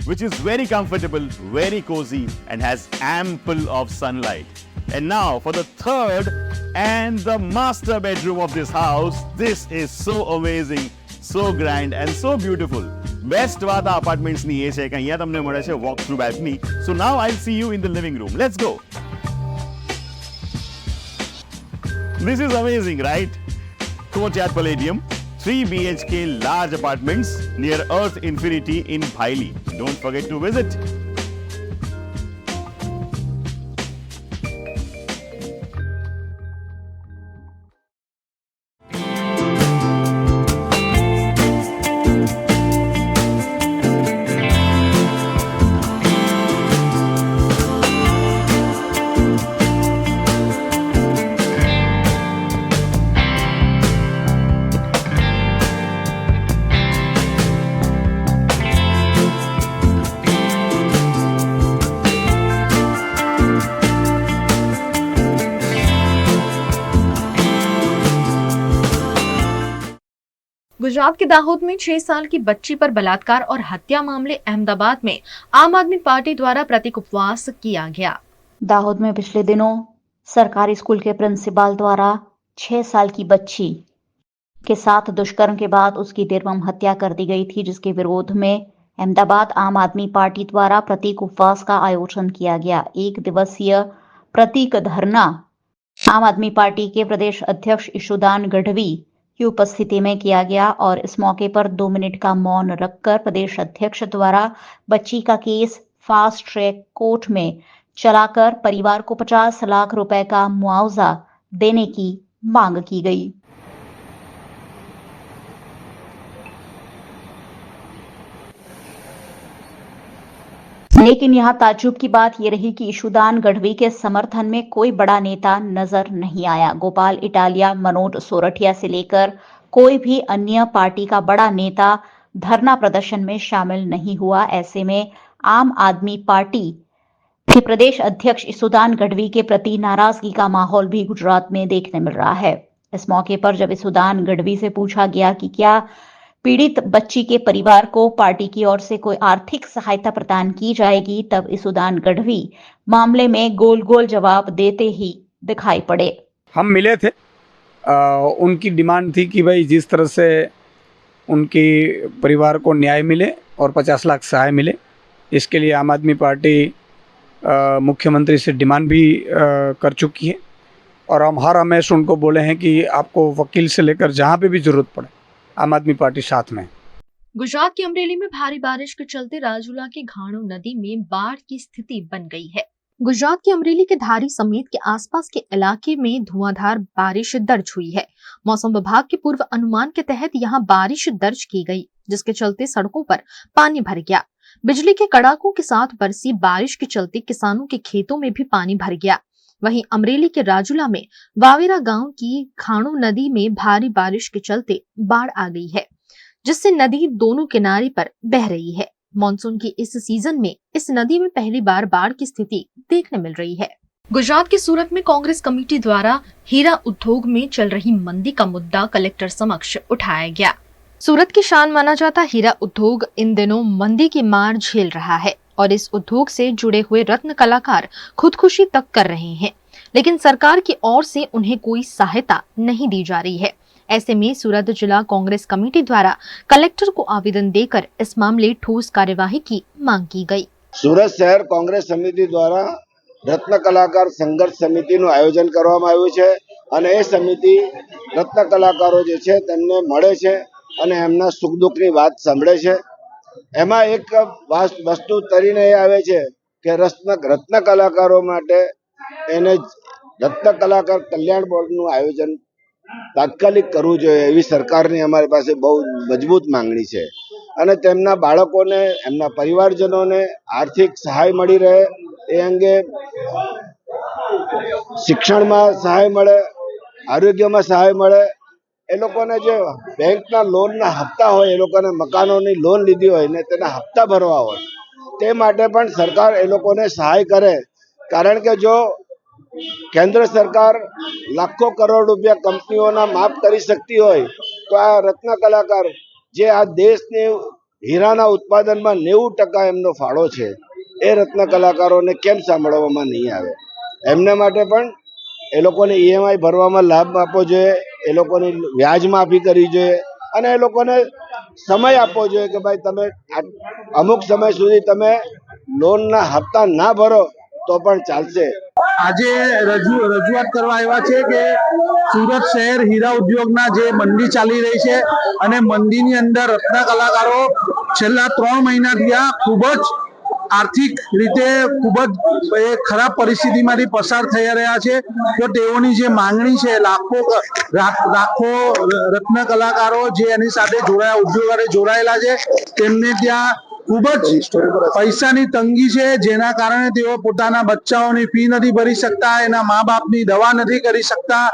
which is very comfortable, very cozy and has ample of sunlight. And now for the third and the master bedroom of this house. This is so amazing, so grand and so beautiful. Best વાત આ apartments ની એ છે કે અહીંયા તમને મળે છે walk through balcony. So now I'll see you in the living room. Let's go. This is amazing, right? Courtyard Palladium, 3 BHK large apartments near Earth Infinity in Bhaili. Don't forget to visit. Gujarat के दाहोद में 6 साल की बच्ची पर बलात्कार और हत्या मामले अहमदाबाद में आम आदमी पार्टी द्वारा प्रतीक उपवास किया गया। दाहोद में पिछले दिनों सरकारी स्कूल के प्रिंसिपल द्वारा 6 साल की बच्ची के साथ दुष्कर्म के बाद उसकी निर्मम हत्या कर दी गई थी, जिसके विरोध में अहमदाबाद आम आदमी पार्टी द्वारा प्रतीक उपवास का आयोजन किया गया। 1 दिवसीय प्रतीक धरना आम आदमी पार्टी के प्रदेश अध्यक्ष ईशुदान गढ़वी की उपस्थिति में किया गया और इस मौके पर 2 मिनट का मौन रखकर प्रदेश अध्यक्ष द्वारा बच्ची का केस फास्ट ट्रैक कोर्ट में चलाकर परिवार को 50 लाख रुपए का मुआवजा देने की मांग की गई। लेकिन यहाँ ताज्जुब की बात यह रही कि ईशुदान गढ़वी के समर्थन में कोई बड़ा नेता नजर नहीं आया। गोपाल इटालिया, मनोज सोरठिया से लेकर कोई भी अन्य पार्टी का बड़ा नेता धरना प्रदर्शन में शामिल नहीं हुआ। ऐसे में आम आदमी पार्टी के प्रदेश अध्यक्ष ईशुदान गढ़वी के प्रति नाराजगी का माहौल भी गुजरात में देखने मिल रहा है। इस मौके पर जब ईशुदान गढ़वी से पूछा गया कि क्या पीड़ित बच्ची के परिवार को पार्टी की ओर से कोई आर्थिक सहायता प्रदान की जाएगी, तब ईशुदान गढ़वी मामले में गोल गोल जवाब देते ही दिखाई पड़े। हम मिले थे, उनकी डिमांड थी कि भाई जिस तरह से उनकी परिवार को न्याय मिले और 50 लाख सहाय मिले, इसके लिए आम आदमी पार्टी मुख्यमंत्री से डिमांड भी कर चुकी है और हम हर हमेशा उनको बोले हैं कि आपको वकील से लेकर जहाँ पे भी जरूरत पड़े आम आदमी पार्टी साथ में। गुजरात के अमरेली में भारी बारिश के चलते राजूला की घाणो नदी में बाढ़ की स्थिति बन गई है। गुजरात के अमरेली के धारी समेत के आसपास के इलाके में धुआंधार बारिश दर्ज हुई है। मौसम विभाग के पूर्व अनुमान के तहत यहां बारिश दर्ज की गई, जिसके चलते सड़कों पर पानी भर गया। बिजली के कड़ाकों के साथ बरसी बारिश के चलते किसानों के खेतों में भी पानी भर गया। वहीं अमरेली के राजूला में वावेरा गांव की घाणो नदी में भारी बारिश के चलते बाढ़ आ गई है, जिससे नदी दोनों किनारे पर बह रही है। मानसून की इस सीजन में इस नदी में पहली बार बाढ़ की स्थिति देखने मिल रही है। गुजरात के सूरत में कांग्रेस कमेटी द्वारा हीरा उद्योग में चल रही मंदी का मुद्दा कलेक्टर समक्ष उठाया गया। सूरत की शान माना जाता हीरा उद्योग इन दिनों मंदी की मार झेल रहा है और इस उद्योग से जुड़े हुए रत्न कलाकार खुदकुशी तक कर रहे हैं, लेकिन सरकार की ओर से उन्हें कोई सहायता नहीं दी जा रही है। ऐसे में सूरत जिला कांग्रेस कमेटी द्वारा कलेक्टर को आवेदन देकर इस मामले ठोस कार्यवाही की मांग की गई। सूरत शहर कांग्रेस समिति द्वारा रत्न कलाकार संघर्ष समितिનું આયોજન કરવામાં આવ્યું છે અને એ સમિતિ રત્ન કલાકારો જે છે તેમને મળે છે અને એમના સુખ દુઃખની વાત સાંભળે છે। એમાં એક વસ્તુ તરીને એ આવે છે કે રત્ન કલાકારો માટે એને રત્ન કલાકાર કલ્યાણ બોર્ડનું આયોજન તાત્કાલિક કરવું જોઈએ એવી સરકારની અમારી પાસે બહુ મજબૂત માંગણી છે અને તેમના બાળકોને એમના પરિવારજનોને આર્થિક સહાય મળી રહે એ અંગે શિક્ષણમાં સહાય મળે, આરોગ્યમાં સહાય મળે, એ લોકોને જે બેંકના લોનના હપ્તા હોય, એ લોકોને મકાનોની લોન લીધી હોય ને તેના હપ્તા ભરવા હોય, તે માટે પણ સરકાર એ લોકોને સહાય કરે. કારણ કે જો કેન્દ્ર સરકાર લાખો કરોડ રૂપિયા કંપનીઓના માફ કરી શકતી હોય તો આ રત્ન કલાકાર જે આ દેશની હીરાના ઉત્પાદનમાં 90% એમનો ફાળો છે, એ રત્ન કલાકારોને કેમ સાંભળવામાં નહીં આવે? એમને માટે પણ એ લોકોને EMI ભરવામાં લાભ આપવો જોઈએ, એ લોકોની વ્યાજ માફી કરવી જોઈએ અને એ લોકોને સમય આપવો જોઈએ કે ભાઈ તમે અમુક સમય સુધી તમે લોનના હપ્તા ના ભરો તો પણ ચાલશે. આજે રજૂઆત કરવા આવ્યા છે કે સુરત શહેર હીરા ઉદ્યોગના જે મંદી ચાલી રહી છે અને મંદીની અંદર રત્ન કલાકારો છેલ્લા 3 મહિનાથી આ ખૂબ જ આર્થિક રીતે ખૂબ જ ખરાબ પરિસ્થિતિમાંથી પસાર થઈ રહ્યા છે. તો તેઓની જે માંગણી છે, લાખો રત્ન કલાકારો જે એની સાથે જોડાયેલા છે, તેમને ત્યાં ખૂબ જ પૈસાની તંગી છે, જેના કારણે તેઓ પોતાના બચ્ચાઓની ફી નથી ભરી શકતા, એના મા બાપની દવા નથી કરી શકતા,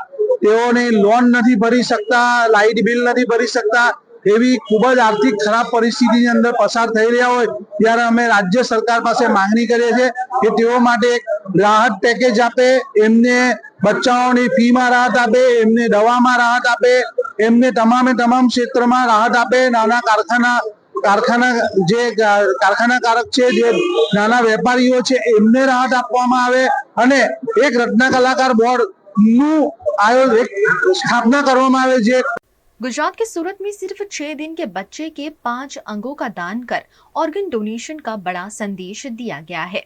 તેઓને લોન નથી ભરી શકતા, લાઇટ બિલ નથી ભરી શકતા. એવી ખૂબ જ આર્થિક ખરાબ પરિસ્થિતિની અંદર પસાર થઈ રહ્યા હોય ત્યારે અમે રાજ્ય સરકાર પાસે માંગણી કરીએ છીએ કે તેઓ માટે એક રાહત પેકેજ આપે, એમને બચ્ચાઓની ફીમાં રાહત આપે, એમને દવામાં રાહત આપે, એમને તમામ ક્ષેત્રમાં રાહત આપે. નાના કારખાનાકારક છે, જે નાના વેપારીઓ છે, એમને રાહત આપવામાં આવે અને એક રત્ન કલાકાર બોર્ડનું સ્થાपना કરવામાં આવે. જે गुजरात के सूरत में सिर्फ 6 दिन के बच्चे के 5 अंगों का दान कर ऑर्गन डोनेशन का बड़ा संदेश दिया गया है.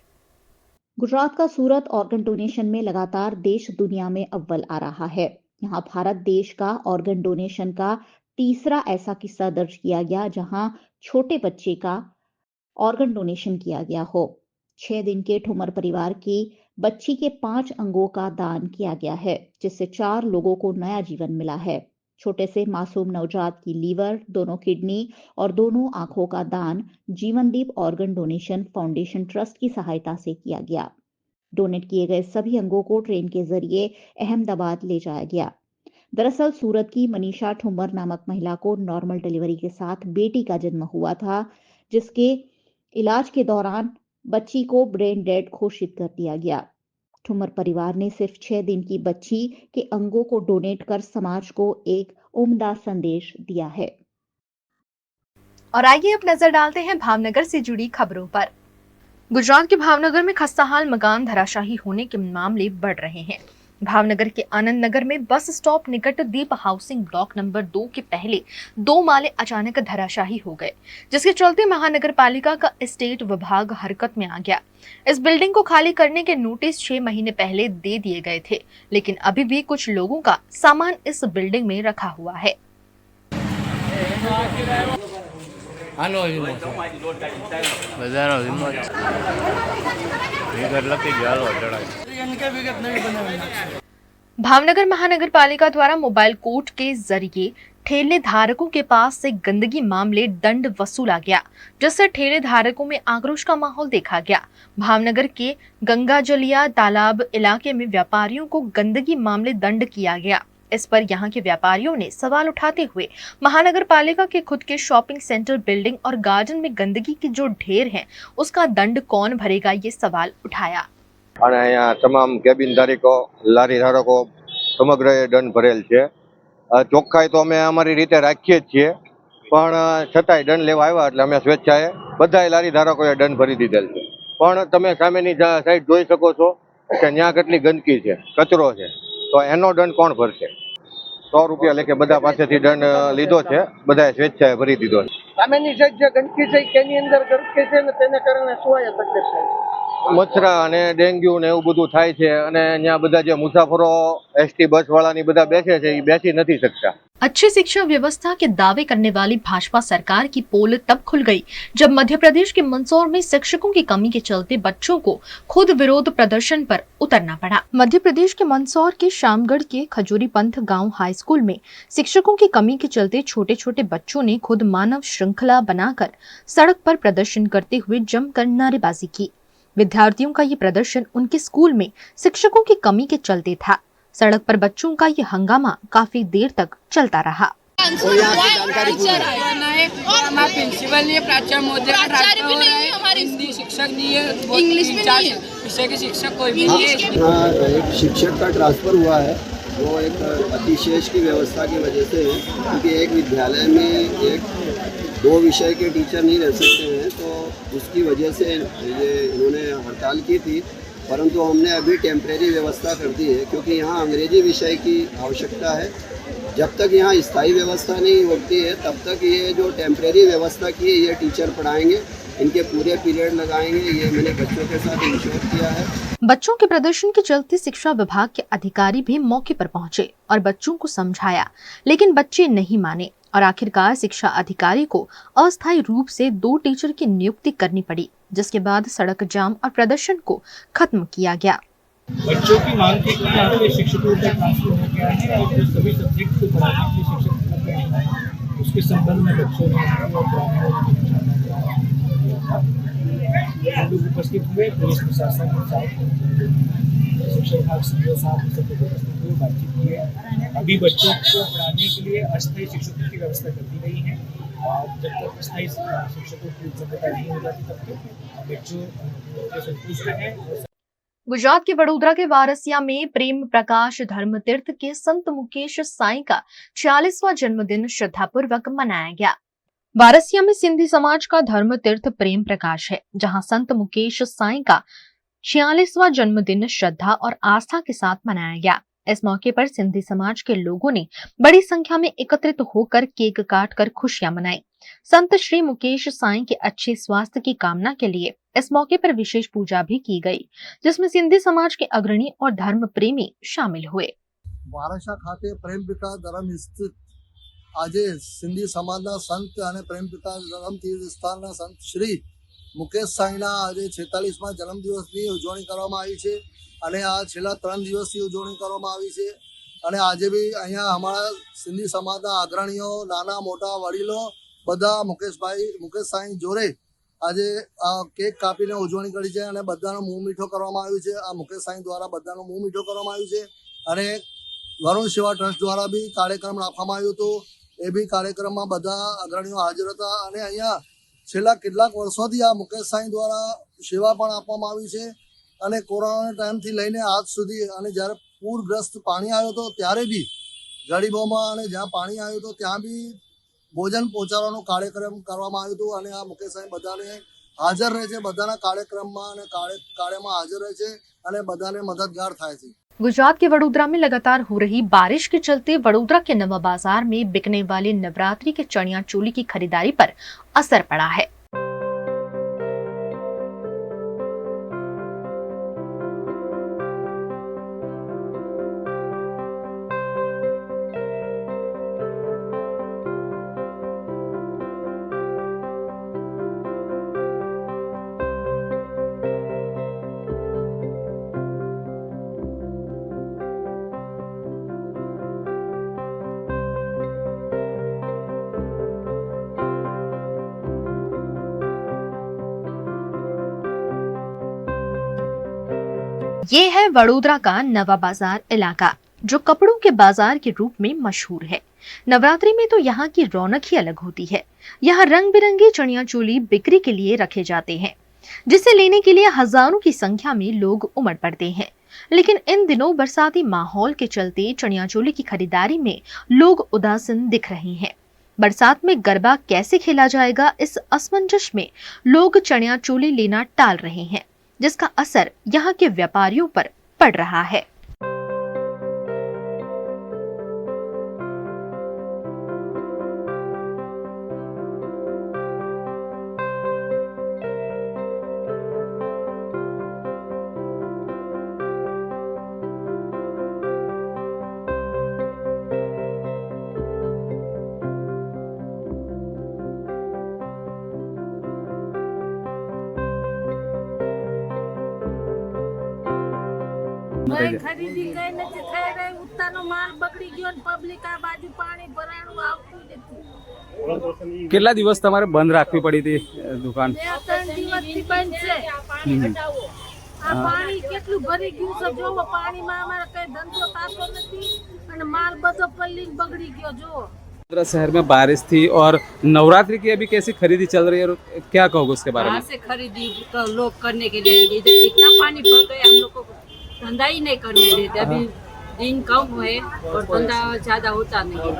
गुजरात का सूरत ऑर्गन डोनेशन में लगातार देश दुनिया में अव्वल आ रहा है. यहाँ भारत देश का ऑर्गन डोनेशन का तीसरा ऐसा किस्सा दर्ज किया गया जहां छोटे बच्चे का ऑर्गन डोनेशन किया गया हो. 6 दिन के ठुमर परिवार की बच्ची के 5 अंगों का दान किया गया है, जिससे 4 लोगों को नया जीवन मिला है. छोटे से मासूम नवजात की लीवर, दोनों किडनी और दोनों आंखों का दान जीवनदीप ऑर्गन डोनेशन फाउंडेशन ट्रस्ट की सहायता से किया गया. डोनेट किए गए सभी अंगों को ट्रेन के जरिए अहमदाबाद ले जाया गया. दरअसल सूरत की मनीषा ठुम्मर नामक महिला को नॉर्मल डिलीवरी के साथ बेटी का जन्म हुआ था, जिसके इलाज के दौरान बच्ची को ब्रेन डेड घोषित कर दिया गया. ठुम्मर परिवार ने सिर्फ 6 दिन की बच्ची के अंगों को डोनेट कर समाज को एक उम्दा संदेश दिया है. और आइए अब नजर डालते हैं भावनगर से जुड़ी खबरों पर. गुजरात के भावनगर में खस्ताहाल मकान धराशायी होने के मामले बढ़ रहे हैं. भावनगर के आनंद नगर में बस स्टॉप निकट दीप हाउसिंग ब्लॉक नंबर 2 के पहले 2 माले अचानक धराशायी हो गए, जिसके चलते महानगर पालिका का एस्टेट विभाग हरकत में आ गया. इस बिल्डिंग को खाली करने के नोटिस 6 महीने पहले दे दिए गए थे, लेकिन अभी भी कुछ लोगों का सामान इस बिल्डिंग में रखा हुआ है. भावनगर महानगर पालिका द्वारा मोबाइल कोर्ट के जरिए ठेले धारकों के पास से गंदगी मामले दंड वसूला गया, जिससे ठेले धारकों में आक्रोश का माहौल देखा गया. भावनगर के गंगाजलिया तालाब इलाके में व्यापारियों को गंदगी मामले दंड किया गया. इस पर यहां के व्यापारियों ने सवाल उठाते हुए महानगर पालिका के खुद के शॉपिंग सेंटर, बिल्डिंग और गार्डन में गंदगी के जो ढेर हैं, उसका दंड कौन भरेगा, ये सवाल उठाया. અને અહીંયા તમામ કેબિન ધારકો, લારી ધારકો સમગ્ર દંડ ભરેલ છે. ચોખ્ખાઈ તો અમે અમારી રીતે રાખીએ જ છીએ, પણ છતાંય દંડ લેવા આવ્યા એટલે અમે સ્વેચ્છાએ બધાય લારી ધારકોએ દંડ ભરી દીધેલ છે. પણ તમે સામેની સાઈડ જોઈ શકો છો કે ત્યાં કેટલી ગંદકી છે, કચરો છે, તો એનો દંડ કોણ ભરશે? 100 રૂપિયા લેખે બધા પાસેથી દંડ લીધો છે, બધાએ સ્વેચ્છાએ ભરી દીધો છે. સામેની સાઈડ જે ગંદકી છે તેની અંદર ગંદકી છે ને તેને કારણે શું આ તકલીફ થાય? મચ્છરા અને ડેન્ગ્યુ ને એવું બધું થાય છે અને અહીંયા બધા જે મુસાફરો એસટી બસ વાળાની બધા બેસે છે એ બેસી નથી શકતા. अच्छी शिक्षा व्यवस्था के दावे करने वाली भाजपा सरकार की पोल तब खुल गई जब मध्य प्रदेश के मंदसौर में शिक्षकों की कमी के चलते बच्चों को खुद विरोध प्रदर्शन पर उतरना पड़ा। मध्य प्रदेश के मंदसौर के शामगढ़ के खजूरी पंथ गांव हाई स्कूल में शिक्षकों की कमी के चलते छोटे छोटे बच्चों ने खुद मानव श्रृंखला बनाकर सड़क पर प्रदर्शन करते हुए जमकर नारेबाजी की। विद्यार्थियों का ये प्रदर्शन उनके स्कूल में शिक्षकों की कमी के चलते था। सड़क पर बच्चों का ये हंगामा काफी देर तक चलता रहा। प्रिंसिपल नहीं है, प्राचार्य महोदय, हमारे हिंदी शिक्षक नहीं है, इंग्लिश भी नहीं है, विषय के शिक्षक कोई भी नहीं है। एक शिक्षक का ट्रांसफर हुआ है, वो एक अतिशेष की व्यवस्था की वजह से है, क्योंकि एक विद्यालय में एक 2 विषय के टीचर नहीं रह सकते हैं, तो उसकी वजह से ये इन्होंने हड़ताल की थी। परंतु हमने अभी टेम्परेरी व्यवस्था कर दी है, क्योंकि यहाँ अंग्रेजी विषय की आवश्यकता है। जब तक यहाँ स्थायी व्यवस्था नहीं होती है तब तक ये जो टेम्परेरी व्यवस्था की है ये टीचर पढ़ाएंगे, इनके पूरे पीरियड लगाएंगे, ये मैंने बच्चों के साथ इंश्योर किया है। बच्चों के प्रदर्शन के चलते शिक्षा विभाग के अधिकारी भी मौके पर पहुंचे और बच्चों को समझाया, लेकिन बच्चे नहीं माने और आखिरकार शिक्षा अधिकारी को अस्थायी रूप से 2 टीचर की नियुक्ति करनी पड़ी, जिसके बाद सड़क जाम और प्रदर्शन को खत्म किया गया। बच्चों की मांग थी कि यहाँ पे शिक्षकों का ट्रांसफर हो गया है और जो सभी सब्जेक्ट को पढ़ाने के लिए शिक्षक लग गए हैं, उसके संबंध में बच्चों ने हम लोग उपस्थित हुए, पुलिस प्रशासन के साथ शिक्षा विभाग सीओ साहब सब उपस्थित हुए, बातचीत की है। अभी बच्चों को पढ़ाने के लिए अस्थायी शिक्षकों की व्यवस्था कर दी गई है और जब तक अस्थायी शिक्षकों की उपलब्धता नहीं हो जाती तब तक बच्चों संतुष्ट हैं। गुजरात के वडोदरा के वारसिया में प्रेम प्रकाश धर्म तीर्थ के संत मुकेश साईं का 46वां जन्मदिन श्रद्धापूर्वक मनाया गया। वारसिया में सिंधी समाज का धर्म तीर्थ प्रेम प्रकाश है, जहां संत मुकेश साईं का 46वां जन्मदिन श्रद्धा और आस्था के साथ मनाया गया। इस मौके पर सिंधी समाज के लोगों ने बड़ी संख्या में एकत्रित होकर केक काटकर खुशियां मनाई। संत श्री मुकेश साईं के अच्छे स्वास्थ्य की कामना के लिए इस मौके पर विशेष पूजा भी की गई, जिसमें सिंधी समाज के अग्रणी और धर्म प्रेमी शामिल हुए। वारसा खाते प्रेम पिता धर्म स्थित આજે સિંધી સમાજના સંત અને પ્રેમ પિતા ધર્મ તીર્થ સ્થાનના સંત શ્રી મુકેશ સાંઈના આજે 46મા જન્મદિવસની ઉજવણી કરવામાં આવી છે અને આ છેલ્લા 3 દિવસથી ઉજવણી કરવામાં આવી છે અને આજે બી અહીંયા અમારા સિંધી સમાજના અગ્રણીઓ નાના મોટા વડીલો બધા મુકેશ સાંઈ જોડે આજે કેક કાપીને ઉજવણી કરી છે અને બધાનો મુંહ મીઠો કરવામાં આવ્યું છે। આ મુકેશ સાંઈ દ્વારા બધાનો મુંહ મીઠો કરવામાં આવ્યું છે અને વરુણ સેવા ટ્રસ્ટ દ્વારા બી કાર્યક્રમ રાખવામાં આવ્યો હતો। એ બી કાર્યક્રમમાં બધા અગ્રણીઓ હાજર હતા અને અહીંયા છેલ્લા કેટલાક વર્ષોથી આ મુકેશ સાંઈ દ્વારા સેવા પણ આપવામાં આવી છે અને કોરોના ટાઈમથી લઈને આજ સુધી અને જ્યારે પૂરગ્રસ્ત પાણી આવ્યો હતો ત્યારે બી ગરીબોમાં અને જ્યાં પાણી આવ્યું હતું ત્યાં બી ભોજન પહોંચાડવાનો કાર્યક્રમ કરવામાં આવ્યો હતો અને આ મુકેશ સાંઈ બધાને હાજર રહે છે, બધાના કાર્યક્રમમાં અને કાર્યમાં હાજર રહે છે અને બધાને મદદગાર થાય છે। गुजरात के वडोदरा में लगातार हो रही बारिश के चलते वडोदरा के नवा बाजार में बिकने वाले नवरात्रि के चनिया चोली की खरीदारी पर असर पड़ा है। ये है वडोदरा का नवा बाजार इलाका, जो कपड़ों के बाजार के रूप में मशहूर है। नवरात्रि में तो यहाँ की रौनक ही अलग होती है। यहाँ रंग बिरंगे चनिया चोली बिक्री के लिए रखे जाते हैं, जिसे लेने के लिए हजारों की संख्या में लोग उमड़ पड़ते हैं। लेकिन इन दिनों बरसाती माहौल के चलते चनिया चोली की खरीदारी में लोग उदासीन दिख रहे हैं। बरसात में गरबा कैसे खेला जाएगा, इस असमंजस में लोग चनिया चोली लेना टाल रहे हैं, जिसका असर यहाँ के व्यापारियों पर पड़ रहा है। ખરીદી કઈ નથી થઈ રહી, ઉત્તાનો માલ બગડી ગયો ને પબ્લિક આ બાજુ પાણી ભરાણું આવતું નથી. કેટલા દિવસ તમારે બંધ રાખવી પડી હતી દુકાન? 2-3 દિવસથી બંધ છે. આ પાણી કેટલું ભરી ગયું છે જોવો, પાણીમાં અમારે કઈ ધંધો થતો નથી અને માલ બધો પલ્લી બગડી ગયો જોવો. वडोदरा शहर में बारिश थी और नवरात्रि की अभी कैसी खरीदी चल रही है, और क्या कहोगे उसके बारे में? कहाँ से खरीदी तो लोग करने के लिए इधर इतना पानी भर गया, हम लोग को धंधा ही नहीं करने देते. अभी दिन कम है और धंधा ज्यादा होता नहीं,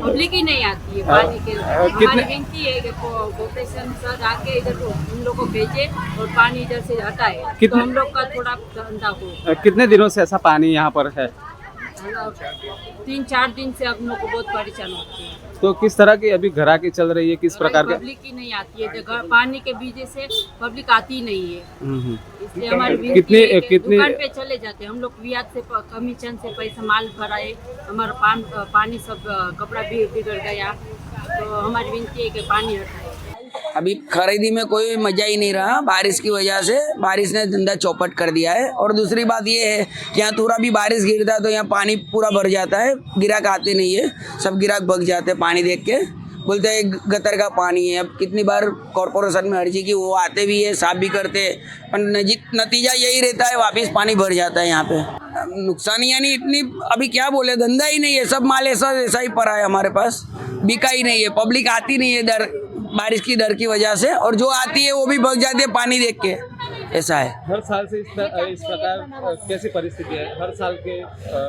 पब्लिक ही नहीं आती है पानी के. हमारी विनती है कि कॉर्पोरेशन सर आके इधर हम लोग को भेजे और पानी इधर से हटाए तो हम लोग का थोड़ा धंधा हो. कितने दिनों से ऐसा पानी यहाँ पर है? 3-4 दिन से हम लोग को बहुत परेशान होती है. तो किस तरह की अभी घराकी चल रही है, किस प्रकार के? पब्लिक ही नहीं आती है, पानी के वजह से पब्लिक आती नहीं है. इसलिए हमारी कितनी दुकान पे चले जाते हैं हम लोग, ब्याज से कमीशन से पैसा माल भराए, हमारा पानी सब कपड़ा भी बिगड़ गया. तो हमारी विनती है कि पानी हटाए. अभी खरीदी में कोई मजा ही नहीं रहा बारिश की वजह से. बारिश ने धंधा चौपट कर दिया है. और दूसरी बात ये है कि यहाँ थोड़ा भी बारिश गिरता है तो यहाँ पानी पूरा भर जाता है, गिराक आते नहीं है, सब गिराक भग जाते हैं पानी देख के, बोलते हैं गटर का पानी है. अब कितनी बार कॉर्पोरेशन में अर्जी की, वो आते भी है, साफ भी करते हैं, पर नतीजा यही रहता है वापस पानी भर जाता है. यहाँ पे नुकसान यानी इतनी अभी क्या बोले, धंधा ही नहीं है, सब माल ऐसा ही पड़ा है हमारे पास, बिका ही नहीं है, पब्लिक आती नहीं है बारिश की डर की वजह से, और जो आती है वो भी भग जाती है पानी देख के. ऐसा है. हर साल से इस प्रकार कैसी परिस्थिति है?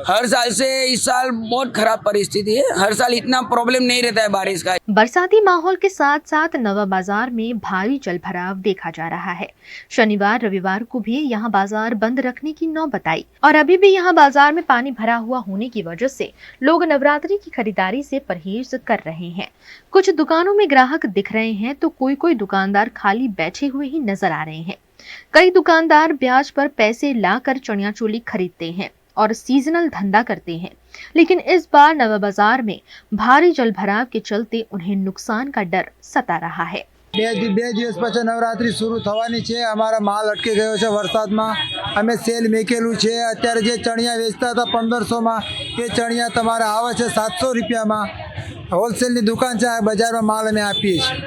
हर साल से इस साल बहुत खराब परिस्थिति है. हर साल इतना प्रॉब्लम नहीं रहता है बारिश का. बरसाती माहौल के साथ साथ नवा बाजार में भारी जलभराव देखा जा रहा है. शनिवार रविवार को भी यहाँ बाजार बंद रखने की नौबत आई और अभी भी यहाँ बाजार में पानी भरा हुआ होने की वजह से लोग नवरात्रि की खरीदारी से परहेज कर रहे हैं. कुछ दुकानों में ग्राहक दिख रहे हैं तो कोई दुकानदार खाली बैठे हुए ही नजर आ रहे हैं. कई दुकानदार ब्याज पर पैसे लाकर चनिया चोली खरीदते हैं और सीजनल धंधा करते हैं, लेकिन इस बार नवा बाजार में भारी जलभराव के चलते उन्हें नुकसान का डर सता रहा है. બે દિવસ પછી નવરાત્રી શરૂ થવાની છે. અમારા માલ અટકી ગયો છે વરસાદમાં. અમે સેલ મેકેલું છે. અત્યારે જે ચણિયા વેચતા હતા 1500માં એ ચણિયા તમારે આવે છે 700 રૂપિયામાં. હોલસેલની દુકાન છે, આ બજારમાં માલ અમે આપીએ છીએ.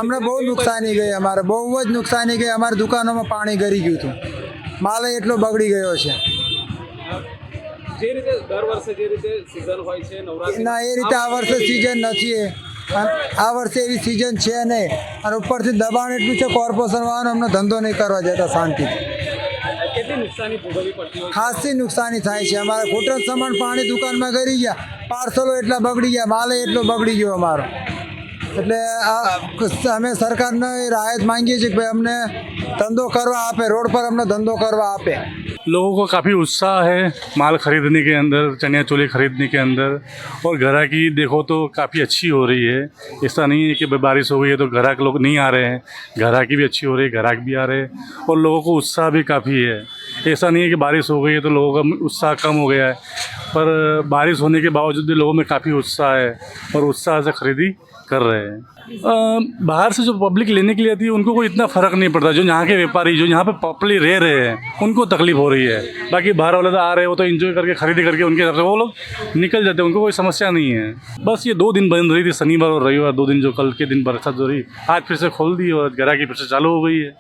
અમને બહુ નુકસાની ગઈ, અમારે બહુ જ નુકસાની ગઈ. અમારી દુકાનોમાં પાણી ગરી ગયું હતું, માલ એટલો બગડી ગયો છે. ના એ રીતે આ વર્ષે સિઝન નથી, આ વર્ષે એવી સિઝન છે નહીં. અને ઉપરથી દબાણ એટલું છે કોર્પોરેશન વાળાનો, અમને ધંધો નહીં કરવા દેતા શાંતિથી. ખાસી નુકસાની થાય છે. અમારે ખોટો સામાન પાણી દુકાનમાં ગરી ગયા, પાર્સલો એટલા બગડી ગયા, માલ એટલો બગડી ગયો અમારો. એટલે અમે સરકારને રાહત માંગીએ છીએ કે ભાઈ અમને ધંધો કરવા આપે, રોડ પર અમને ધંધો કરવા આપે. लोगों को काफ़ी उत्साह है माल खरीदने के अंदर, चनिया चोली खरीदने के अंदर, और ग्राहकी देखो तो काफ़ी अच्छी हो रही है. ऐसा नहीं है कि बारिश हो गई है तो ग्राहक लोग नहीं आ रहे हैं, ग्राहकी भी अच्छी हो रही है, ग्राहक भी आ रहे हैं, और लोगों को उत्साह भी काफ़ी है. ऐसा नहीं है कि बारिश हो गई है तो लोगों का उत्साह कम हो गया है, पर बारिश होने के बावजूद भी लोगों में काफ़ी उत्साह है और उत्साह से खरीदी कर रहे हैं. बाहर से जो पब्लिक लेने के लिए आती है उनको कोई इतना फ़र्क नहीं पड़ता. जो यहाँ के व्यापारी जो यहाँ पे पॉपुलर रह रहे हैं उनको तकलीफ हो रही है. बाकी बाहर वाले तो आ रहे हो तो एंजॉय करके खरीदी करके उनके तरफ से वो लोग निकल जाते हैं, उनको कोई समस्या नहीं है. बस ये 2 दिन बंद रही थी, शनिवार और रविवार 2 दिन, जो कल के दिन बरसात हो रही, आज फिर से खोल दी और ग्राहकी फिर से चालू हो गई है.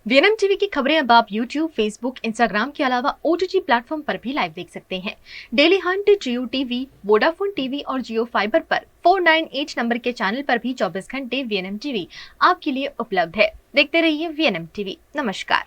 वीएनएम टीवी की खबरें अब आप यूट्यूब, फेसबुक, इंस्टाग्राम के अलावा OTT प्लेटफॉर्म पर भी लाइव देख सकते हैं. डेली हंट, जियो टीवी, वोडाफोन टीवी और जियो फाइबर पर 498 नंबर के चैनल पर भी 24 घंटे वीएनएम टीवी आपके लिए उपलब्ध है. देखते रहिए वीएनएम टीवी. नमस्कार.